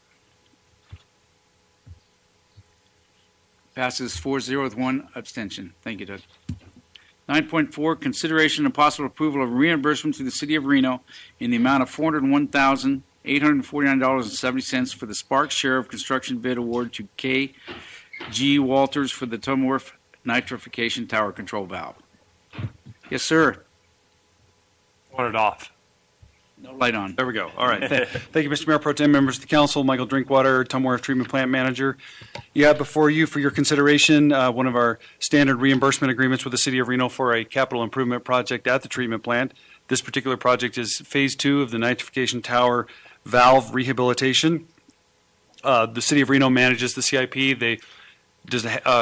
Passes 4-0 with one abstention. Thank you, Doug. 9.4, consideration and possible approval of reimbursement to the City of Reno in the amount of $401,849.70 for the Sparks Share of Construction Bid Award to K.G. Walters for the Tumworth Nitrification Tower Control Valve. Yes, sir. Want it off. No light on. There we go. All right. Thank you, Mr. Mayor Pro Tem, members of the council. Michael Drinkwater, Tumworth Treatment Plant Manager. You have before you for your consideration one of our standard reimbursement agreements with the City of Reno for a capital improvement project at the treatment plant. This particular project is Phase 2 of the nitrification tower valve rehabilitation. The City of Reno manages the CIP. They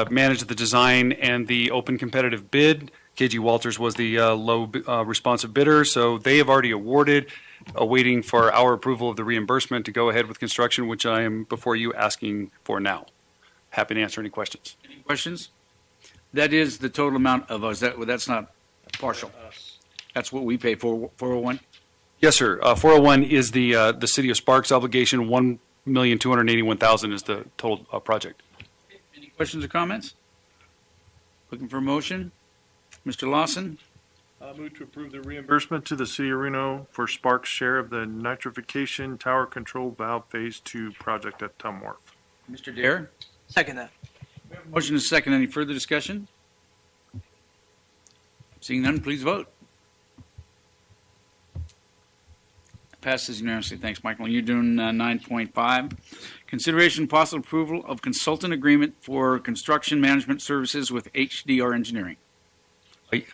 manage the design and the open competitive bid. KG Walters was the low responsive bidder, so they have already awarded, waiting for our approval of the reimbursement to go ahead with construction, which I am before you asking for now. Happy to answer any questions. Any questions? That is the total amount of, that's not partial. That's what we pay for 401? Yes, sir. 401 is the city of Sparks obligation. $1,281,000 is the total project. Any questions or comments? Looking for a motion? Mr. Lawson? I move to approve the reimbursement to the city of Reno for Sparks' share of the nitrification tower control valve phase 2 project at Tom Wharf. Mr. Dare? Second that. Motion is second. Any further discussion? Seeing none, please vote. Passes unanimously. Thanks, Michael. You're doing 9.5. Consideration and possible approval of consultant agreement for construction management services with HDR Engineering.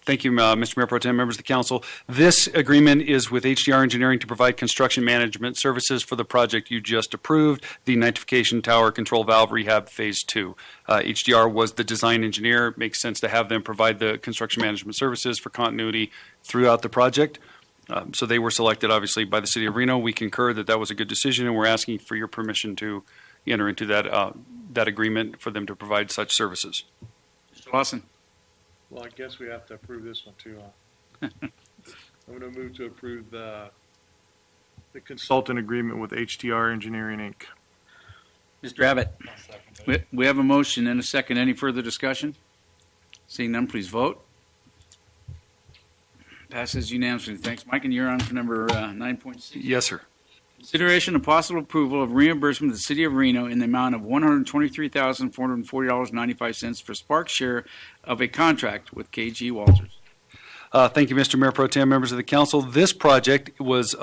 Thank you, Mr. Mayor Pro Tem, members of the council. This agreement is with HDR Engineering to provide construction management services for the project you just approved, the nitrification tower control valve rehab phase 2. HDR was the design engineer. It makes sense to have them provide the construction management services for continuity throughout the project. So they were selected, obviously, by the city of Reno. We concur that that was a good decision, and we're asking for your permission to enter into that agreement for them to provide such services. Mr. Lawson? Well, I guess we have to approve this one too. I'm going to move to approve the consultant agreement with HDR Engineering, Inc. Mr. Abbott? We have a motion and a second. Any further discussion? Seeing none, please vote. Passes unanimously. Thanks, Mike. And you're on for number 9.6. Yes, sir. Consideration and possible approval of reimbursement to the city of Reno in the amount of $123,440.95 for Sparks' share of a contract with KG Walters. Thank you, Mr. Mayor Pro Tem, members of the council. This project was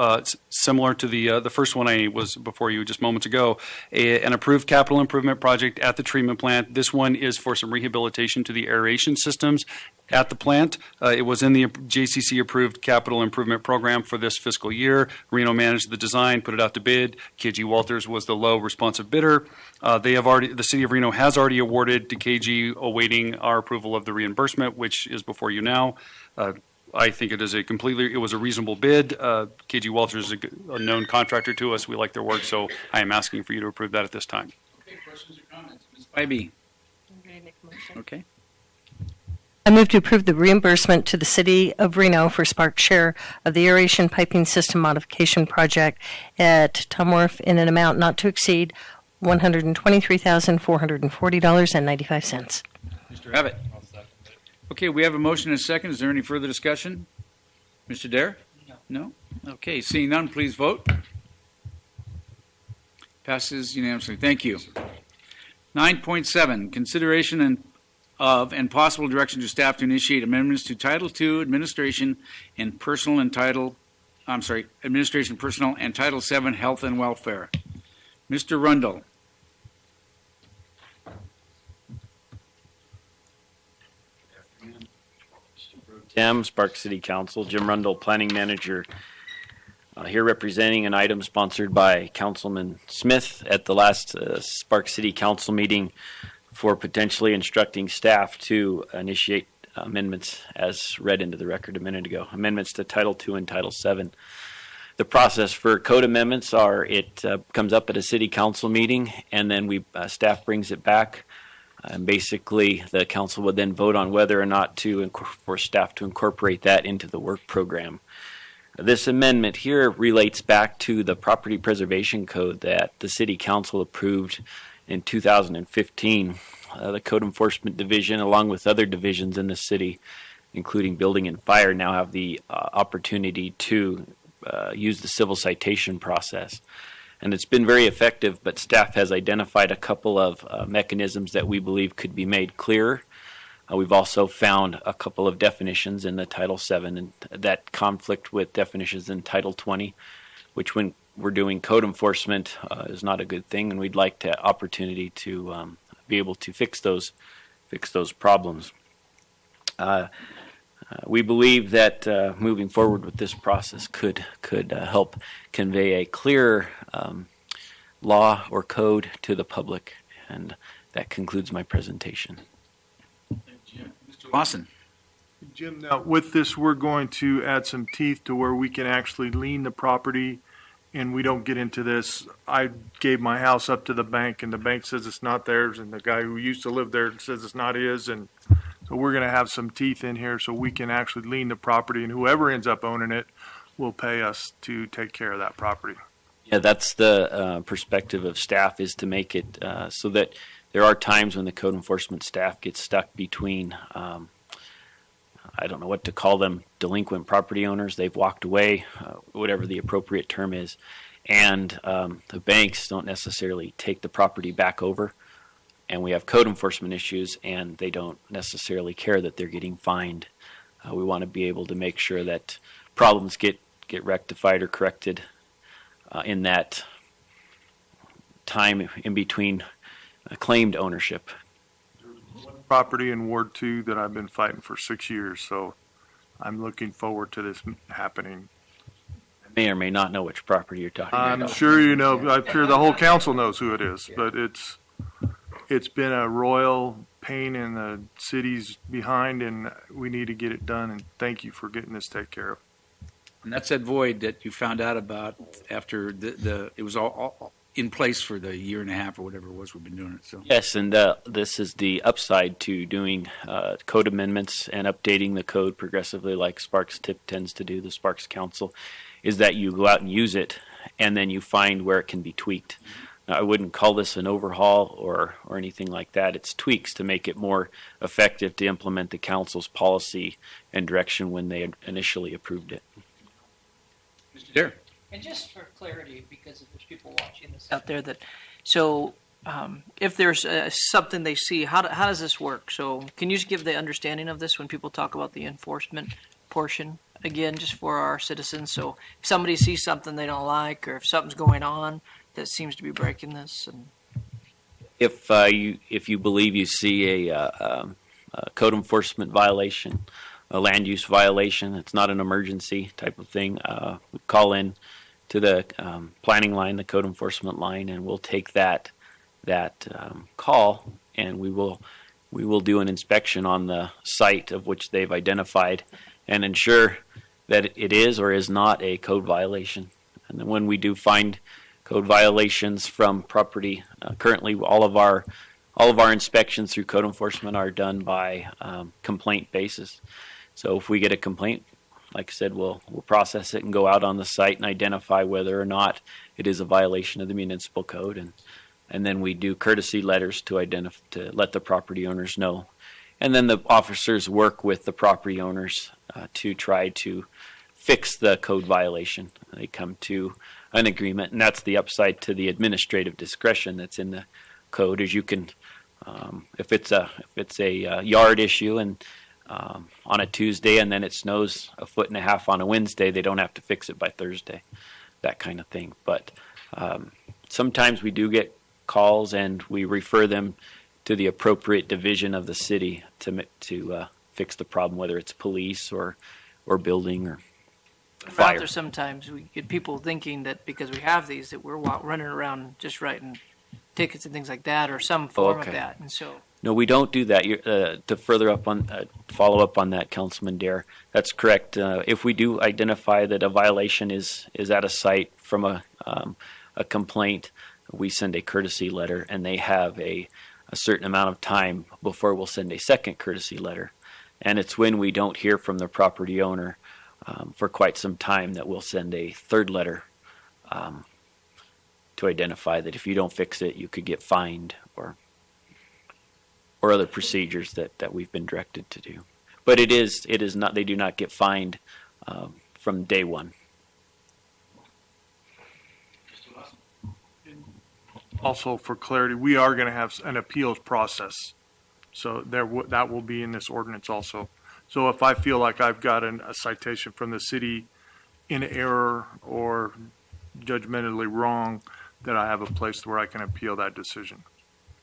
similar to the first one I was before you just moments ago, an approved capital improvement project at the treatment plant. This one is for some rehabilitation to the aeration systems at the plant. It was in the JCC approved capital improvement program for this fiscal year. Reno managed the design, put it out to bid. KG Walters was the low responsive bidder. The city of Reno has already awarded to KG, awaiting our approval of the reimbursement, which is before you now. I think it was a reasonable bid. KG Walters is a known contractor to us. We like their work, so I am asking for you to approve that at this time. Okay, questions or comments? Ms. Bybee? Okay. I move to approve the reimbursement to the City of Reno for Sparks' share of the aeration piping system modification project at Tom Wharf in an amount not to exceed $123,440.95. Mr. Abbott? Okay, we have a motion and a second. Is there any further discussion? Mr. Dare? No. Okay, seeing none, please vote. Passes unanimously. Thank you. 9.7, consideration and possible direction to staff to initiate amendments to Title II Administration and Personnel and Title VII Health and Welfare. Mr. Rundle. Tim, Sparks City Council, Jim Rundle, Planning Manager, here representing an item sponsored by Councilman Smith at the last Sparks City Council meeting for potentially instructing staff to initiate amendments as read into the record a minute ago, amendments to Title II and Title VII. The process for code amendments it comes up at a city council meeting, and then staff brings it back. And basically, the council would then vote on whether or not for staff to incorporate that into the work program. This amendment here relates back to the property preservation code that the city council approved in 2015. The Code Enforcement Division, along with other divisions in the city, including Building and Fire, now have the opportunity to use the civil citation process. And it's been very effective, but staff has identified a couple of mechanisms that we believe could be made clearer. We've also found a couple of definitions in the Title VII and that conflict with definitions in Title 20, which when we're doing code enforcement is not a good thing, and we'd like the opportunity to be able to fix those problems. We believe that moving forward with this process could help convey a clear law or code to the public, and that concludes my presentation. Mr. Lawson. Jim, now with this, we're going to add some teeth to where we can actually lien the property, and we don't get into this. I gave my house up to the bank, and the bank says it's not theirs, and the guy who used to live there says it's not his, and So we're going to have some teeth in here so we can actually lien the property, and whoever ends up owning it will pay us to take care of that property. Yeah, that's the perspective of staff, is to make it so that there are times when the code enforcement staff gets stuck between, I don't know what to call them, delinquent property owners. They've walked away, whatever the appropriate term is, and the banks don't necessarily take the property back over. And we have code enforcement issues, and they don't necessarily care that they're getting fined. We want to be able to make sure that problems get rectified or corrected in that time in between claimed ownership. Property in Ward 2 that I've been fighting for 6 years, so I'm looking forward to this happening. I may or may not know which property you're talking I'm about. sure you know, I'm sure the whole council knows who it is, but it's been a royal pain in the city's behind, and we need to get it done, and thank you for getting this taken care of. And that's that void that you found out about after it was all in place for the year and a half or whatever it was we've been doing it. So Yes, and this is the upside to doing code amendments and updating the code progressively, like Sparks TIP tends to do, the Sparks Council, is that you go out and use it, and then you find where it can be tweaked. Now, I wouldn't call this an overhaul or anything like that. It's tweaks to make it more effective to implement the council's policy and direction when they initially approved it. Mr. Dare. And just for clarity, because if there's people watching this out there that, so if there's something they see, how does this work? So can you just give the understanding of this when people talk about the enforcement portion? Again, just for our citizens. So if somebody sees something they don't like, or if something's going on that seems to be breaking this, and If you believe you see a code enforcement violation, a land use violation, it's not an emergency type of thing, we call in to the planning line, the code enforcement line, and we'll take that call, and we will do an inspection on the site of which they've identified and ensure that it is or is not a code violation. And then when we do find code violations from property, currently all of our inspections through code enforcement are done by complaint basis. So if we get a complaint, like I said, we'll process it and go out on the site and identify whether or not it is a violation of the municipal code, and then we do courtesy letters to let the property owners know, and then the officers work with the property owners to try to fix the code violation. They come to an agreement, and that's the upside to the administrative discretion that's in the code. Is you can, if it's a yard issue and on a Tuesday, and then it snows 1.5 feet on a Wednesday, they don't have to fix it by Thursday, that kind of thing. But sometimes we do get calls, and we refer them to the appropriate division of the city to fix the problem, whether it's police or building or fire. rather sometimes we get people thinking that because we have these that we're running around just writing tickets and things like that, or some form of that, and so. No, we don't do that. To follow up on that, Councilman Dare, that's correct. If we do identify that a violation is at a site from a complaint, we send a courtesy letter, and they have a certain amount of time before we'll send a second courtesy letter. And it's when we don't hear from the property owner for quite some time that we'll send a third letter to identify that if you don't fix it, you could get fined or other procedures that we've been directed to do. But it is not, they do not get fined from day one. Also, for clarity, we are going to have an appeals process, so that will be in this ordinance also. So if I feel like I've got a citation from the city in error or judgmentally wrong, that I have a place where I can appeal that decision.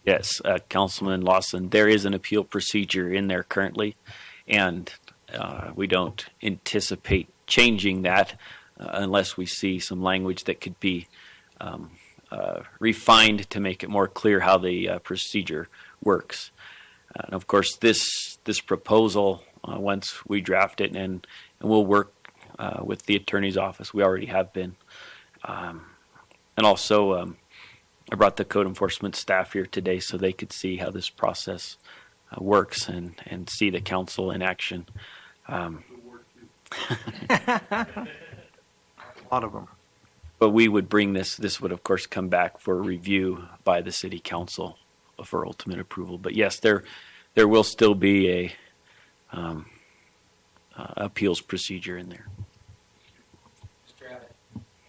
Yes, Councilman Lawson, there is an appeal procedure in there currently, and we don't anticipate changing that unless we see some language that could be refined to make it more clear how the procedure works. And of course, this proposal, once we draft it, and we'll work with the attorney's office, we already have been. And also, I brought the code enforcement staff here today so they could see how this process works and see the council in action. A lot of them. But we would bring this would of course come back for review by the city council for ultimate approval. But yes, there will still be a appeals procedure in there. Mr. Abbott?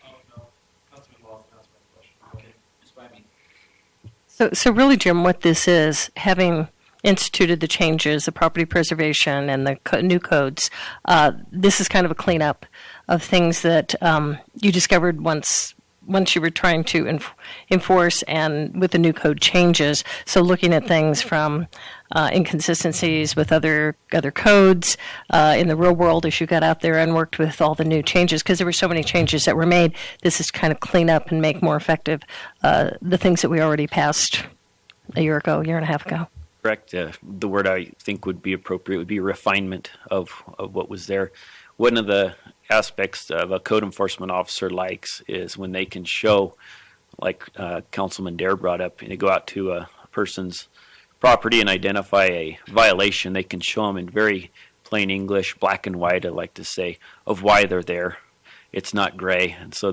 Oh, no. Councilman Lawson asked my question. Okay. Ms. Bybee? So really, Jim, what this is, having instituted the changes, the property preservation and the new codes, this is kind of a cleanup of things that you discovered once you were trying to enforce and with the new code changes. So looking at things from inconsistencies with other codes in the real world as you got out there and worked with all the new changes, because there were so many changes that were made. This is kind of clean up and make more effective the things that we already passed a year and a half ago. Correct. The word I think would be appropriate would be refinement of what was there. One of the aspects of a code enforcement officer likes is when they can show, like Councilman Dare brought up, and they go out to a person's property and identify a violation, they can show them in very plain English, black and white, I like to say, of why they're there. It's not gray. And so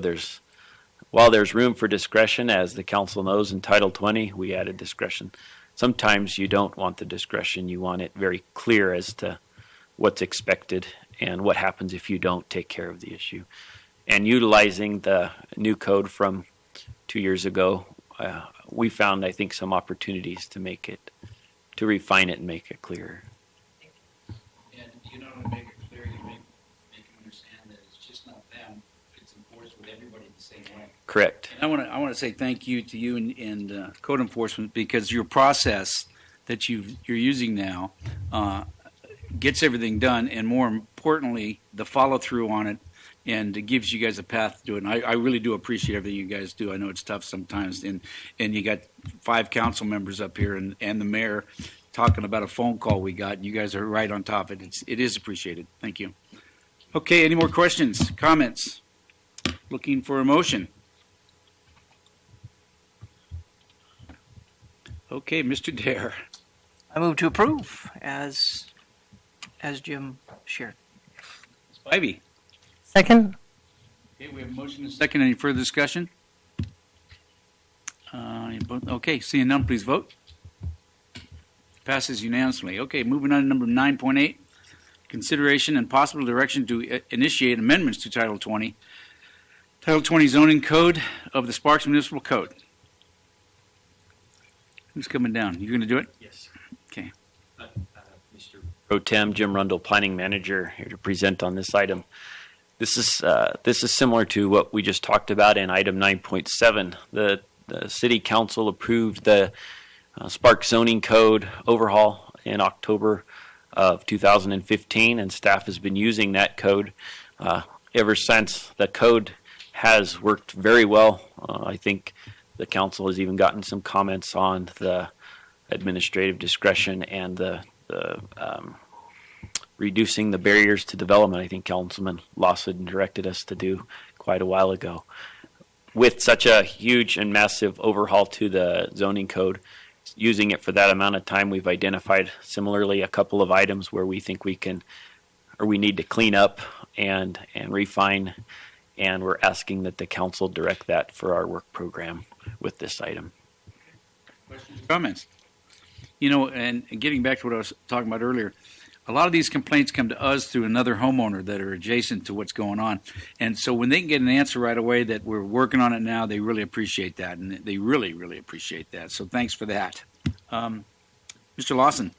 while there's room for discretion, as the council knows in Title 20, we added discretion. Sometimes you don't want the discretion. You want it very clear as to what's expected and what happens if you don't take care of the issue. And utilizing the new code from 2 years ago, we found, I think, some opportunities to refine it and make it clearer. And you not only make it clear, you make them understand that it's just not them, it's enforced with everybody the same way. Correct. And I want to say thank you to you and code enforcement, because your process that you're using now gets everything done, and more importantly, the follow through on it, and it gives you guys a path to do it. And I really do appreciate everything you guys do. I know it's tough sometimes, and you got 5 council members up here and the mayor talking about a phone call we got, and you guys are right on top of it. It is appreciated. Thank you. Okay, any more questions, comments? Looking for a motion. Okay, Mr. Dare. I move to approve as Jim shared. Ms. Bybee. Second. Okay, we have a motion and a second. Any further discussion? Okay, seeing none, please vote. Passes unanimously. Okay, moving on to number 9.8. Consideration and possible direction to initiate amendments to Title 20. Title 20 zoning code of the Sparks Municipal Code. Who's coming down? You going to do it? Yes. Okay. Mr. Pro Tem Jim Rundle, Planning Manager, here to present on this item. This is similar to what we just talked about in item 9.7. The City Council approved the Sparks zoning code overhaul in October of 2015, and staff has been using that code ever since. The code has worked very well. I think the council has even gotten some comments on the administrative discretion and the reducing the barriers to development. I think Councilman Lawson directed us to do quite a while ago. With such a huge and massive overhaul to the zoning code, using it for that amount of time, we've identified similarly a couple of items where we think we need to clean up and refine, and we're asking that the council direct that for our work program with this item. Questions, comments? You know, and getting back to what I was talking about earlier, a lot of these complaints come to us through another homeowner that are adjacent to what's going on. And so when they can get an answer right away that we're working on it now, they really appreciate that. And they really, really appreciate that. So thanks for that. Mr. Lawson.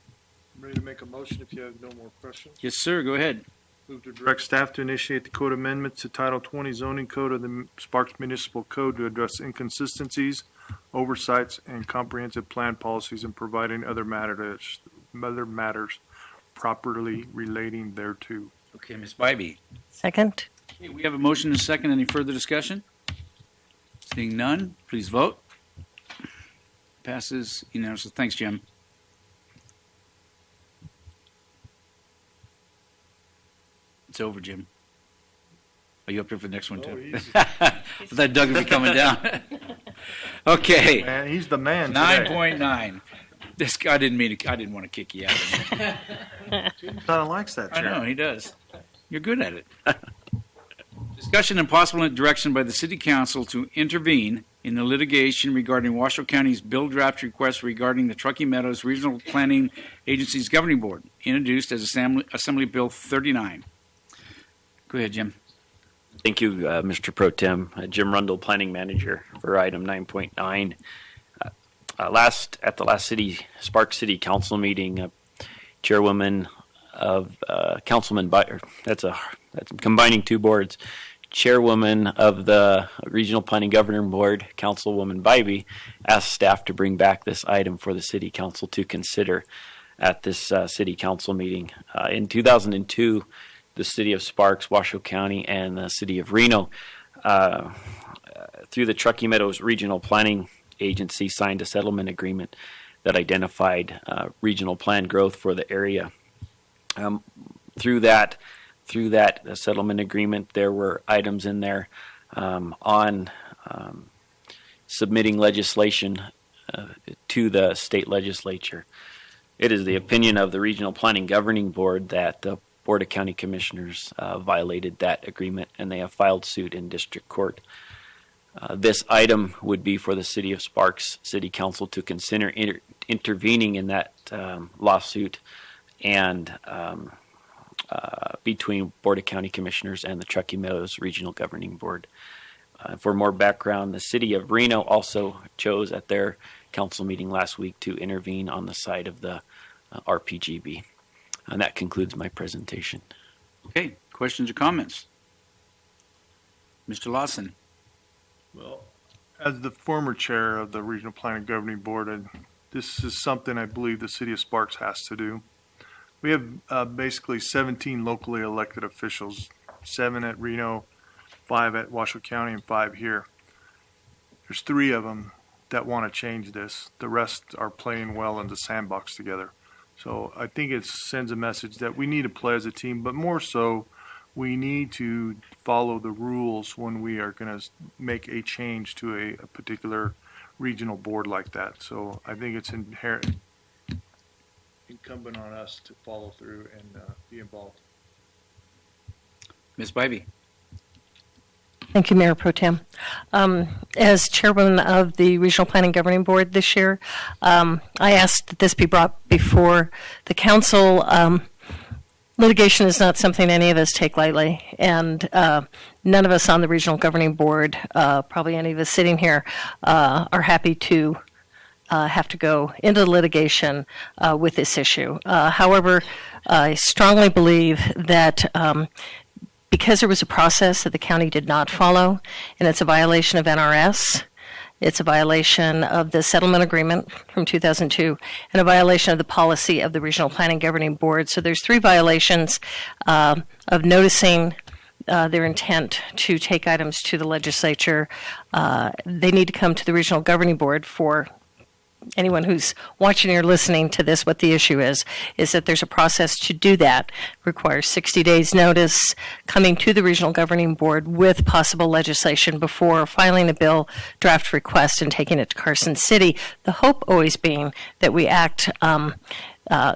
Ready to make a motion if you have no more questions? Yes, sir. Go ahead. Move to direct staff to initiate the code amendments to Title 20 zoning code of the Sparks Municipal Code to address inconsistencies, oversights, and comprehensive plan policies, and providing other matters properly relating thereto. Okay, Ms. Bybee. Second. Okay, we have a motion and a second. Any further discussion? Seeing none, please vote. Passes unanimously. Thanks, Jim. It's over, Jim. Are you up here for the next one, too? I thought Doug would be coming down. Okay. Man, he's the man. 9.9. This guy didn't mean to, I didn't want to kick you out. Donna likes that I chair. know, he does. You're good at it. Discussion and possible direction by the City Council to intervene in the litigation regarding Washoe County's bill draft request regarding the Truckee Meadows Regional Planning Agency's Governing Board, introduced as Assembly Bill 39. Go ahead, Jim. Thank you, Mr. Pro Tem. Jim Rundle, Planning Manager for item 9.9. At the last Sparks City Council meeting, Chairwoman of Councilman that's combining two boards. Chairwoman of the Regional Planning Governing Board, Councilwoman Bybee, asked staff to bring back this item for the City Council to consider at this City Council meeting. In 2002, the City of Sparks, Washoe County, and the City of Reno, through the Truckee Meadows Regional Planning Agency, signed a settlement agreement that identified regional plan growth for the area. Through that settlement agreement, there were items in there on submitting legislation to the state legislature. It is the opinion of the Regional Planning Governing Board that the Board of County Commissioners violated that agreement, and they have filed suit in district court. This item would be for the City of Sparks City Council to consider intervening in that lawsuit and between Board of County Commissioners and the Truckee Meadows Regional Governing Board. For more background, the City of Reno also chose at their council meeting last week to intervene on the side of the RPGB. And that concludes my presentation. Okay, questions or comments? Mr. Lawson. Well, as the former chair of the Regional Planning Governing Board, this is something I believe the City of Sparks has to do. We have basically 17 locally elected officials, 7 at Reno, 5 at Washoe County, and 5 here. There's 3 of them that want to change this. The rest are playing well in the sandbox together. So I think it sends a message that we need to play as a team, but more so, we need to follow the rules when we are going to make a change to a particular regional board like that. So I think it's incumbent on us to follow through and be involved. Ms. Bybee. Thank you, Mayor Pro Tem. As chairwoman of the Regional Planning Governing Board this year, I asked that this be brought before the council. Litigation is not something any of us take lightly, and none of us on the Regional Governing Board, probably any of us sitting here, are happy to have to go into litigation with this issue. However, I strongly believe that because there was a process that the county did not follow, and it's a violation of NRS, it's a violation of the settlement agreement from 2002, and a violation of the policy of the Regional Planning Governing Board. So there's 3 violations of noticing their intent to take items to the legislature. They need to come to the Regional Governing Board. For anyone who's watching or listening to this, what the issue is that there's a process to do that. It requires 60 days notice, coming to the Regional Governing Board with possible legislation before filing a bill draft request and taking it to Carson City. The hope always being that we act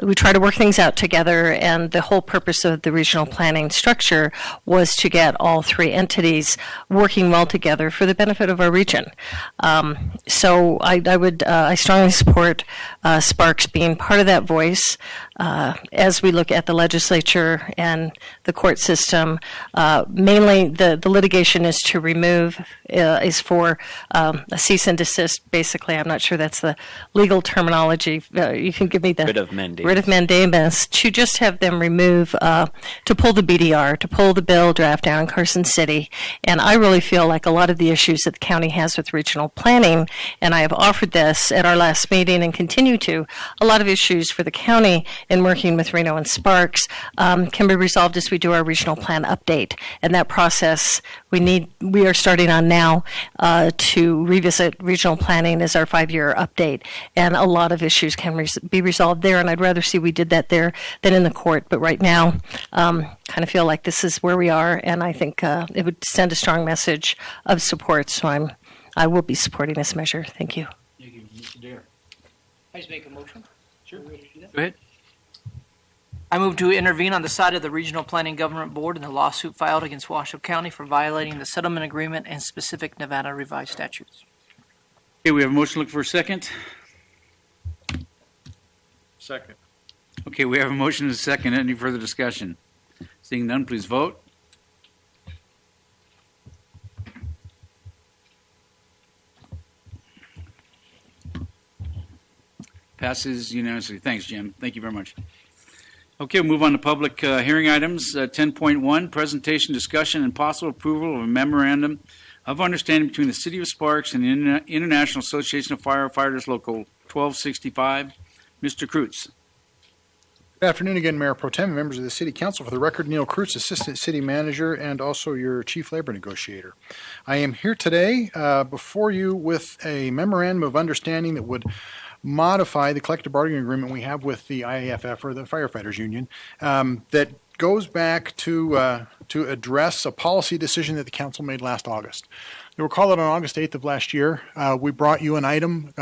we try to work things out together, and the whole purpose of the regional planning structure was to get all 3 entities working well together for the benefit of our region. So I strongly support Sparks being part of that voice as we look at the legislature and the court system. Mainly, the litigation is to remove, is for a cease and desist. Basically, I'm not sure that's the legal terminology. You can give me the writ of mandamus, to just have them remove, to pull the BDR, to pull the bill draft down in Carson City. And I really feel like a lot of the issues that the county has with regional planning, and I have offered this at our last meeting and continue to, a lot of issues for the county in working with Reno and Sparks can be resolved as we do our regional plan update. And that process we are starting on now to revisit regional planning as our 5-year update. And a lot of issues can be resolved there, and I'd rather see we did that there than in the court. But right now, kind of feel like this is where we are, and I think it would send a strong message of support. So I will be supporting this measure. Thank you. Thank you, Mr. Dare. I just make a motion? Sure. Go ahead. I move to intervene on the side of the Regional Planning Government Board in the lawsuit filed against Washoe County for violating the settlement agreement and specific Nevada revised statutes. Okay, we have a motion. Look for a second. Second. Okay, we have a motion and a second. Any further discussion? Seeing none, please vote. Passes unanimously. Thanks, Jim. Thank you very much. Okay, we'll move on to public hearing items. 10.1, presentation, discussion, and possible approval of a memorandum of understanding between the City of Sparks and the International Association of Firefighters Local 1265. Mr. Kreutz. Good afternoon again, Mayor Pro Tem and members of the City Council. For the record, Neil Kreutz, Assistant City Manager and also your Chief Labor Negotiator. I am here today before you with a memorandum of understanding that would modify the collective bargaining agreement we have with the IAFF, or the Firefighters Union, that goes back to address a policy decision that the council made last August. You'll recall that on August 8th of last year, we brought you an item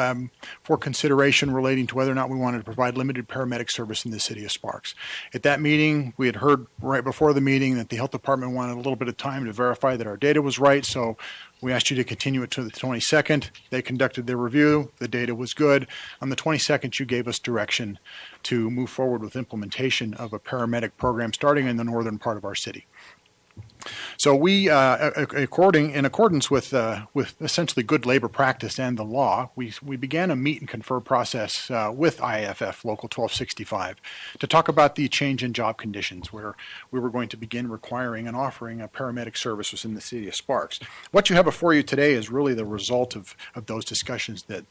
for consideration relating to whether or not we wanted to provide limited paramedic service in the city of Sparks. At that meeting, we had heard right before the meeting that the health department wanted a little bit of time to verify that our data was right, so we asked you to continue it to the 22nd. They conducted their review. The data was good. On the 22nd, you gave us direction to move forward with implementation of a paramedic program starting in the northern part of our city. So we, in accordance with essentially good labor practice and the law, we began a meet and confer process with IAFF Local 1265 to talk about the change in job conditions, where we were going to begin requiring and offering a paramedic service within the city of Sparks. What you have before you today is really the result of those discussions that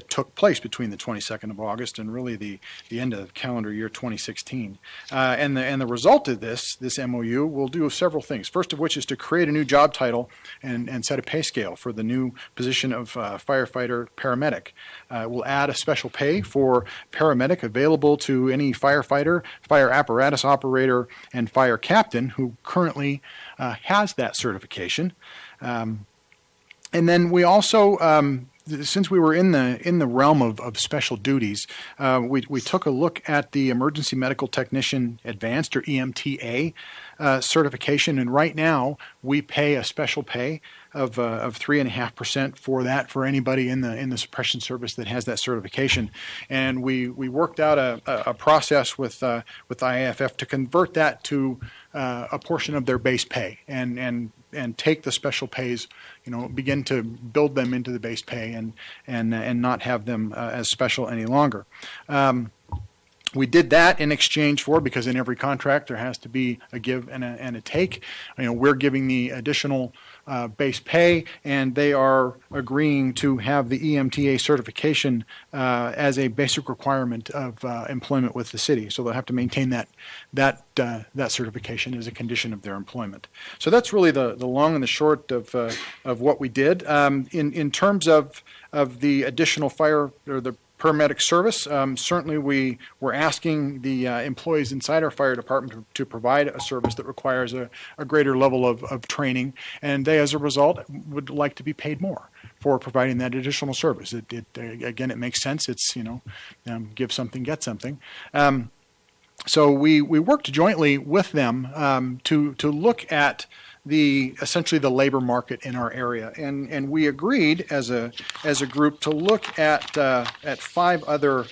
took place between the 22nd of August and really the end of calendar year 2016. And the result of this MOU will do several things. First of which is to create a new job title and set a pay scale for the new position of firefighter paramedic. We'll add a special pay for paramedic available to any firefighter, fire apparatus operator, and fire captain who currently has that certification. And then we also since we were in the realm of special duties, we took a look at the Emergency Medical Technician Advanced, or EMTA, certification, and right now we pay a special pay of 3.5% for that for anybody in the suppression service that has that certification, and we worked out a process with IAFF to convert that to a portion of their base pay and take the special pays, begin to build them into the base pay and not have them as special any longer. We did that in exchange for, because in every contract there has to be a give and a take. We're giving the additional base pay, and they are agreeing to have the EMTA certification as a basic requirement of employment with the city. So they'll have to maintain that certification as a condition of their employment. So that's really the long and the short of what we did. In terms of the additional fire or the paramedic service, certainly we were asking the employees inside our fire department to provide a service that requires a greater level of training, and they, as a result, would like to be paid more for providing that additional service. Again, it makes sense. It's, give something, get something. So we worked jointly with them to look at essentially the labor market in our area, and we agreed as a group to look at 5 other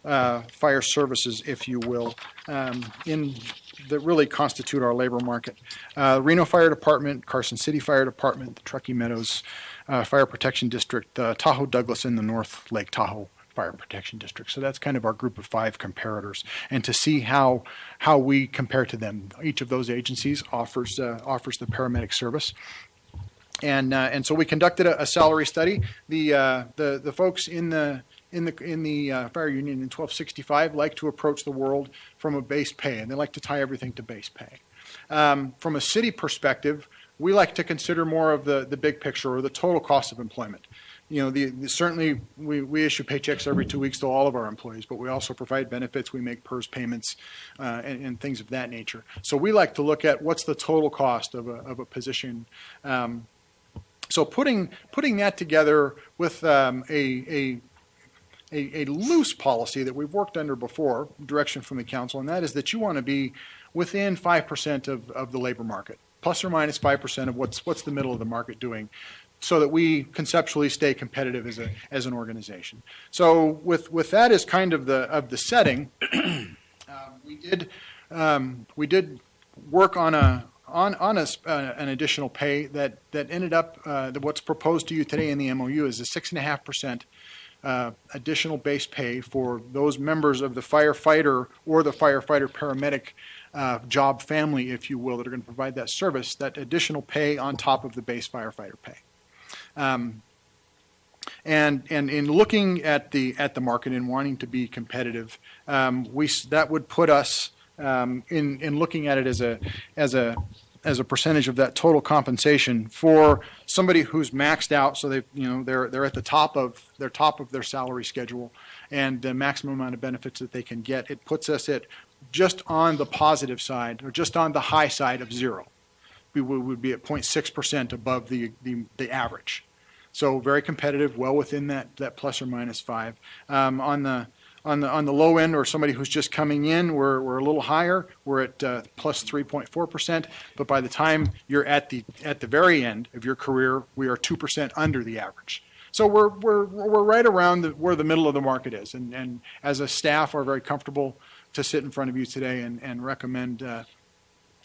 fire services, if you will, that really constitute our labor market: Reno Fire Department, Carson City Fire Department, the Truckee Meadows Fire Protection District, Tahoe Douglas, and the North Lake Tahoe Fire Protection District. So that's kind of our group of 5 comparators, and to see how we compare to them. Each of those agencies offers the paramedic service, and so we conducted a salary study. The folks in the fire union in 1265 like to approach the world from a base pay, and they like to tie everything to base pay. From a city perspective, we like to consider more of the big picture, or the total cost of employment. Certainly we issue paychecks every 2 weeks to all of our employees, but we also provide benefits. We make PERS payments and things of that nature. So we like to look at what's the total cost of a position. So putting that together with an a loose policy that we've worked under before, direction from the council, and that is that you want to be within 5% of the labor market, plus or minus 5% of what's the middle of the market doing, so that we conceptually stay competitive as an organization. So with that as kind of the setting, we did work on an additional pay that ended up what's proposed to you today in the MOU is a 6.5% additional base pay for those members of the firefighter or the firefighter paramedic job family, if you will, that are going to provide that service, that additional pay on top of the base firefighter pay. And in looking at the market and wanting to be competitive, that would put us in looking at it as a percentage of that total compensation for somebody who's maxed out, so they're at the top of their salary schedule and the maximum amount of benefits that they can get. It puts us at just on the positive side, or just on the high side of zero. We would be at 0.6% above the average. So very competitive, well within that plus or minus 5. On the low end, or somebody who's just coming in, we're a little higher. We're at plus 3.4%. But by the time you're at the very end of your career, we are 2% under the average. So we're right around where the middle of the market is. And as a staff, we're very comfortable to sit in front of you today and recommend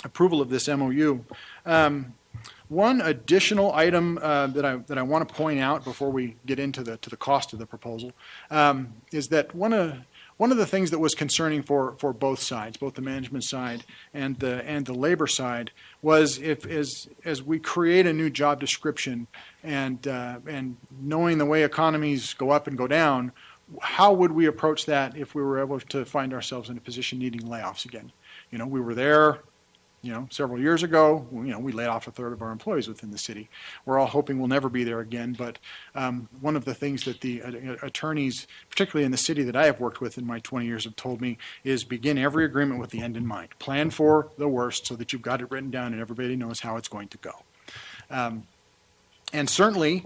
approval of this MOU. One additional item that I want to point out before we get into the cost of the proposal is that one of the things that was concerning for both sides, both the management side and the labor side, was as we create a new job description and knowing the way economies go up and go down, how would we approach that if we were able to find ourselves in a position needing layoffs again? We were there, several years ago. We laid off a third of our employees within the city. We're all hoping we'll never be there again. But one of the things that the attorneys, particularly in the city that I have worked with in my 20 years, have told me is begin every agreement with the end in mind. Plan for the worst so that you've got it written down and everybody knows how it's going to go. And certainly,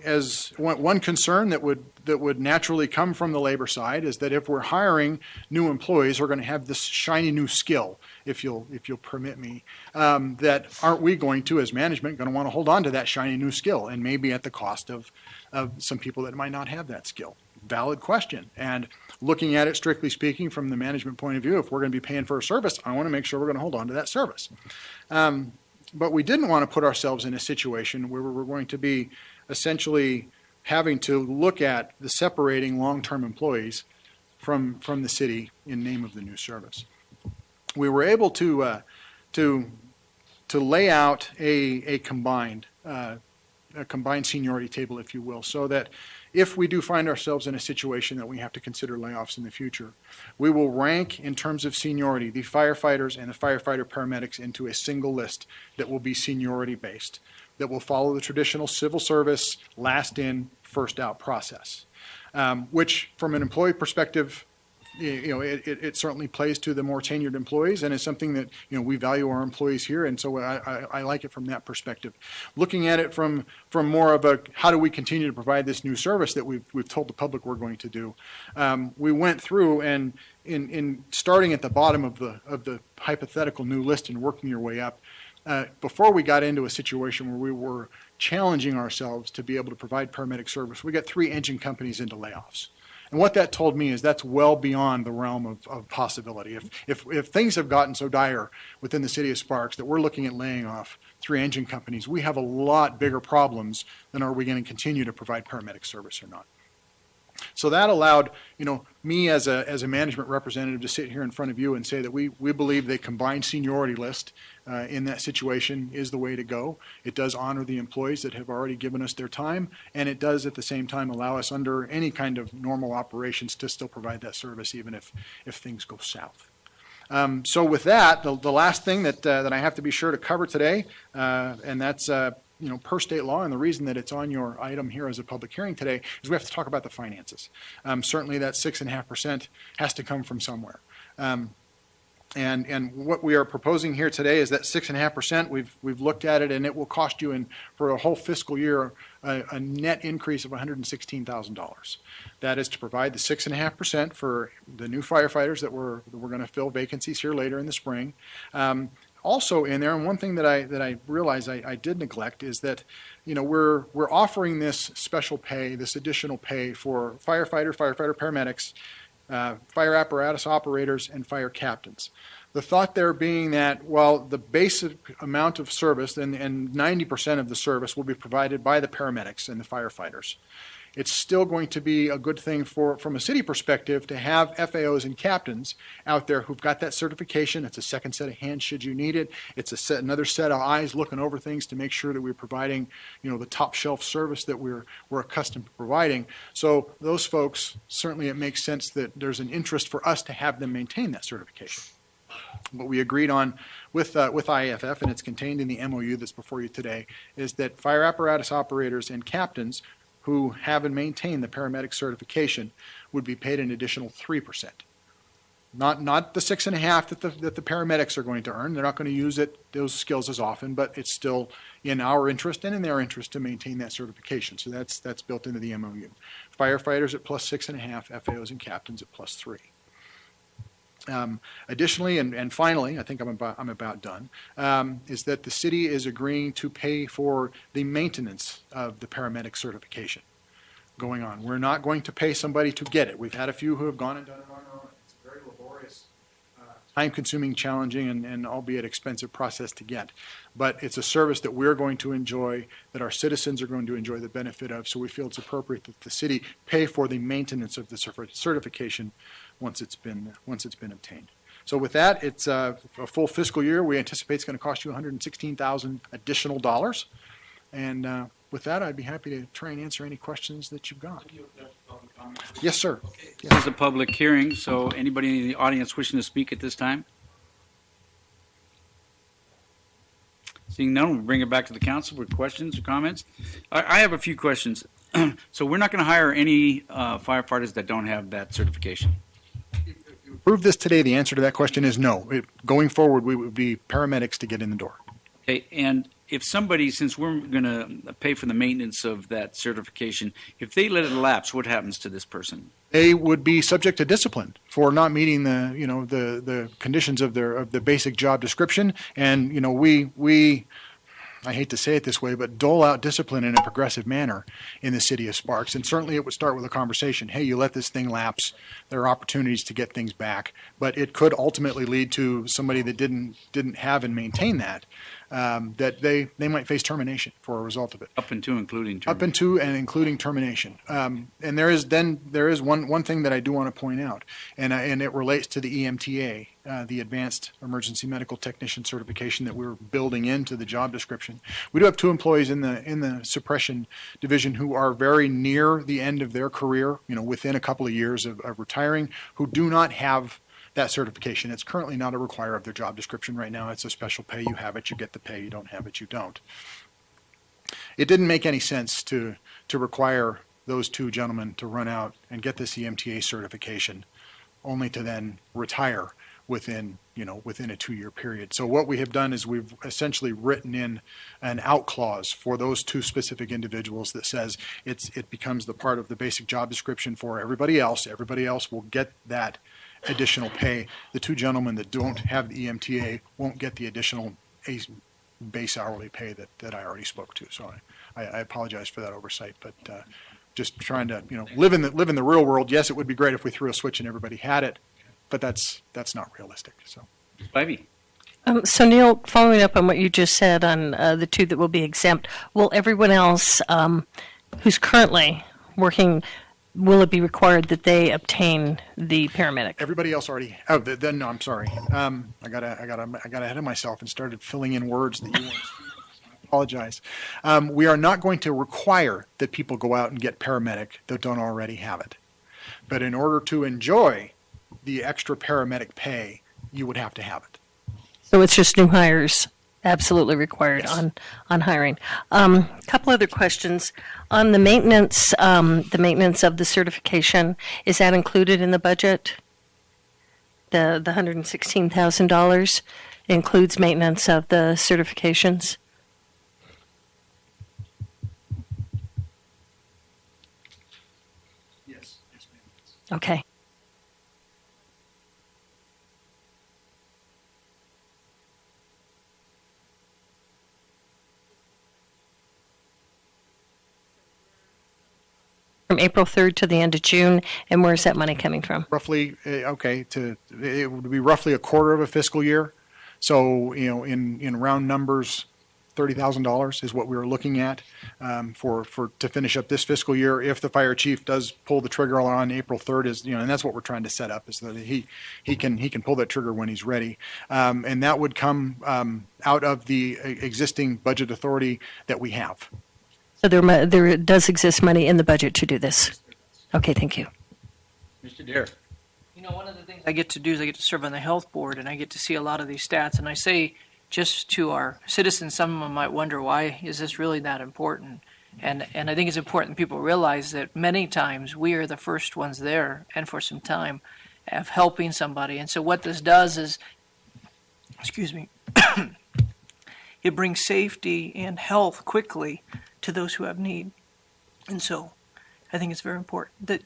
as one concern that would naturally come from the labor side is that if we're hiring new employees, we're going to have this shiny new skill, if you'll permit me, that aren't we going to, as management, going to want to hold on to that shiny new skill, and maybe at the cost of some people that might not have that skill? Valid question. And looking at it strictly speaking from the management point of view, if we're going to be paying for a service, I want to make sure we're going to hold on to that service. But we didn't want to put ourselves in a situation where we're going to be essentially having to look at the separating long-term employees from the city in name of the new service. We were able to lay out a combined seniority table, if you will, so that if we do find ourselves in a situation that we have to consider layoffs in the future, we will rank in terms of seniority the firefighters and the firefighter paramedics into a single list that will be seniority based, that will follow the traditional civil service last in, first out process, which from an employee perspective, it certainly plays to the more tenured employees, and is something that we value our employees here, and so I like it from that perspective. Looking at it from more of a how do we continue to provide this new service that we've told the public we're going to do, we went through and in starting at the bottom of the hypothetical new list and working your way up. Before we got into a situation where we were challenging ourselves to be able to provide paramedic service, we got 3 engine companies into layoffs. And what that told me is that's well beyond the realm of possibility. If things have gotten so dire within the city of Sparks that we're looking at laying off 3 engine companies, we have a lot bigger problems than are we going to continue to provide paramedic service or not. So that allowed, me as a management representative to sit here in front of you and say that we believe the combined seniority list in that situation is the way to go. It does honor the employees that have already given us their time, and it does at the same time allow us under any kind of normal operations to still provide that service even if things go south. So with that, the last thing that I have to be sure to cover today, and that's per state law, and the reason that it's on your item here as a public hearing today is we have to talk about the finances. Certainly that 6.5% has to come from somewhere. And what we are proposing here today is that 6.5%. We've looked at it, and it will cost you for a whole fiscal year a net increase of $116,000. That is to provide the 6.5% for the new firefighters that we're going to fill vacancies here later in the spring. Also in there, and one thing that I realize I did neglect is that we're offering this special pay, this additional pay for firefighter paramedics, fire apparatus operators, and fire captains. The thought there being that while the basic amount of service and 90% of the service will be provided by the paramedics and the firefighters, it's still going to be a good thing from a city perspective to have FAOs and captains out there who've got that certification. It's a second set of hands should you need it. It's another set of eyes looking over things to make sure that we're providing, the top shelf service that we're accustomed to providing. So those folks, certainly it makes sense that there's an interest for us to have them maintain that certification. What we agreed on with IAFF, and it's contained in the MOU that's before you today, is that fire apparatus operators and captains who have and maintain the paramedic certification would be paid an additional 3%. Not the 6.5% that the paramedics are going to earn. They're not going to use those skills as often, but it's still in our interest and in their interest to maintain that certification. So that's built into the MOU. Firefighters at plus 6.5%, FAOs and captains at plus 3%. Additionally, and finally, I think I'm about done, is that the city is agreeing to pay for the maintenance of the paramedic certification going on. We're not going to pay somebody to get it. We've had a few who have gone and done it on their own. It's a very laborious, time-consuming, challenging, and albeit expensive process to get. But it's a service that we're going to enjoy, that our citizens are going to enjoy the benefit of, so we feel it's appropriate that the city pay for the maintenance of the certification once it's been obtained. So with that, it's a full fiscal year. We anticipate it's going to cost you $116,000 additional dollars. And with that, I'd be happy to try and answer any questions that you've got. Yes, sir. This is a public hearing, so anybody in the audience wishing to speak at this time? Seeing none, we'll bring it back to the council with questions or comments. I have a few questions. So we're not going to hire any firefighters that don't have that certification. Approve this today, the answer to that question is no. Going forward, we would be paramedics to get in the door. Okay, and if somebody, since we're going to pay for the maintenance of that certification, if they let it lapse, what happens to this person? They would be subject to discipline for not meeting the conditions of the basic job description. And we I hate to say it this way, but dole out discipline in a progressive manner in the city of Sparks. And certainly it would start with a conversation. Hey, you let this thing lapse. There are opportunities to get things back. But it could ultimately lead to somebody that didn't have and maintain that they might face termination for a result of it. Up into including termination. Up into and including termination. And there is one thing that I do want to point out, and it relates to the EMTA, the Advanced Emergency Medical Technician certification that we're building into the job description. We do have 2 employees in the suppression division who are very near the end of their career, within a couple of years of retiring, who do not have that certification. It's currently not a require of their job description right now. It's a special pay. You have it, you get the pay. You don't have it, you don't. It didn't make any sense to require those 2 gentlemen to run out and get this EMTA certification only to then retire within a 2-year period. So what we have done is we've essentially written in an out clause for those 2 specific individuals that says it becomes the part of the basic job description for everybody else. Everybody else will get that additional pay. The 2 gentlemen that don't have the EMTA won't get the additional base hourly pay that I already spoke to. So I apologize for that oversight, but just trying to live in the real world. Yes, it would be great if we threw a switch and everybody had it, but that's not realistic. So, Ivy. So Neil, following up on what you just said on the 2 that will be exempt, will everyone else who's currently working, will it be required that they obtain the paramedic? Everybody else already. Oh, then no. I'm sorry. I got ahead of myself and started filling in words that you weren't. I apologize. We are not going to require that people go out and get paramedic that don't already have it. But in order to enjoy the extra paramedic pay, you would have to have it. So it's just new hires absolutely required. Yes. on hiring. Couple other questions on the maintenance of the certification. Is that included in the budget? The $116,000 includes maintenance of the certifications. Yes, yes, ma'am. Okay. From April 3rd to the end of June, and where's that money coming from? Roughly, it would be roughly a quarter of a fiscal year. So, in round numbers, $30,000 is what we were looking at to finish up this fiscal year. If the fire chief does pull the trigger on April 3rd, and that's what we're trying to set up, is that he can pull that trigger when he's ready, and that would come out of the existing budget authority that we have. So there does exist money in the budget to do this. Okay, thank you. Mr. Dare. One of the things I get to do is I get to serve on the health board, and I get to see a lot of these stats. And I say, just to our citizens, some of them might wonder, why is this really that important? And I think it's important people realize that many times we are the first ones there, and for some time, of helping somebody. And so what this does is, it brings safety and health quickly to those who have need. And so I think it's very important that,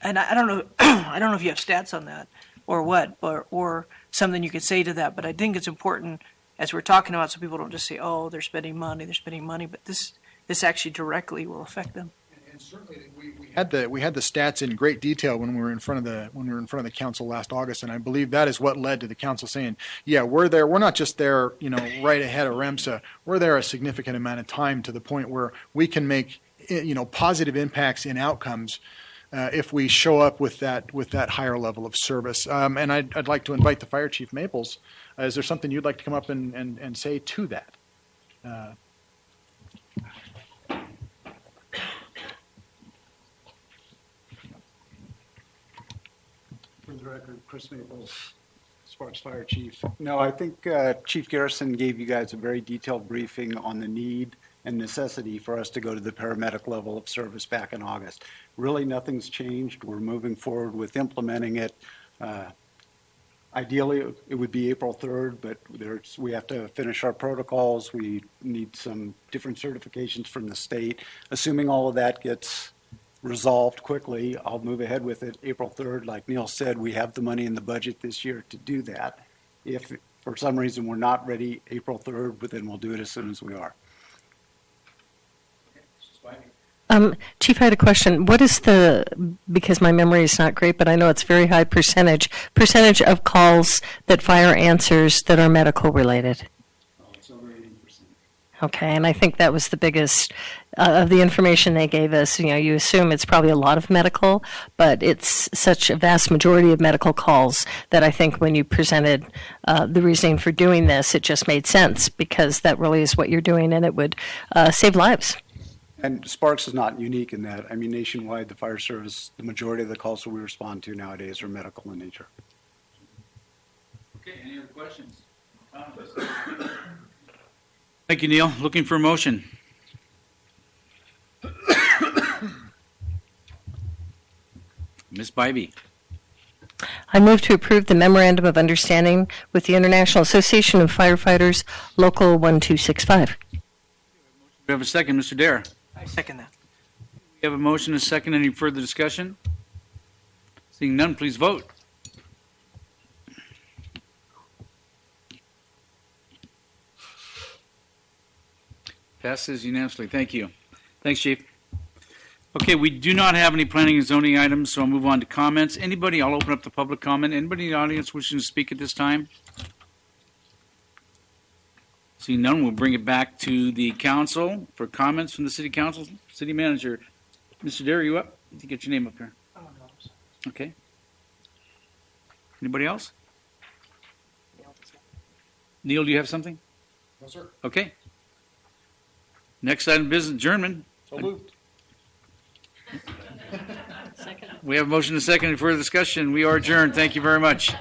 and I don't know, I don't know if you have stats on that or what, or something you could say to that, but I think it's important as we're talking about, so people don't just say, oh, they're spending money, but this actually directly will affect them. And certainly we had the stats in great detail when we were in front of the council last August, and I believe that is what led to the council saying, yeah, we're there. We're not just there, right ahead of REMSA. We're there a significant amount of time, to the point where we can make positive impacts in outcomes if we show up with that higher level of service. And I'd like to invite the Fire Chief Maples. Is there something you'd like to come up and say to that? For the record, Chris Maples, Sparks Fire Chief. No, I think Chief Garrison gave you guys a very detailed briefing on the need and necessity for us to go to the paramedic level of service back in August. Really, nothing's changed. We're moving forward with implementing it. Ideally, it would be April 3rd, but we have to finish our protocols. We need some different certifications from the state. Assuming all of that gets resolved quickly, I'll move ahead with it April 3rd. Like Neil said, we have the money in the budget this year to do that. If for some reason we're not ready April 3rd, but then we'll do it as soon as we are. Chief, I had a question. What is because my memory is not great, but I know it's very high percentage of calls that fire answers that are medical related? It's over 80%. Okay, and I think that was the biggest of the information they gave us. You assume it's probably a lot of medical, but it's such a vast majority of medical calls that I think when you presented the reasoning for doing this, it just made sense, because that really is what you're doing, and it would save lives. And Sparks is not unique in that. I mean, nationwide, the fire service, the majority of the calls that we respond to nowadays are medical in nature. Okay, any other questions? Thank you, Neil. Looking for a motion. Ms. Bybee. I move to approve the Memorandum of Understanding with the International Association of Firefighters, Local 1265. We have a second, Mr. Dare. I second that. We have a motion and a second. Any further discussion? Seeing none, please vote. Passes unanimously. Thank you. Thanks, Chief. Okay, we do not have any planning and zoning items, so I'll move on to comments. Anybody, I'll open up the public comment. Anybody in the audience wishing to speak at this time? Seeing none, we'll bring it back to the council for comments from the city council. City manager, Mr. Dare, are you up? You get your name up here. Okay. Anybody else? Neil, do you have something? No, sir. Okay. Next item, business adjournment. So moved. We have a motion and a second. Any further discussion? We are adjourned. Thank you very much.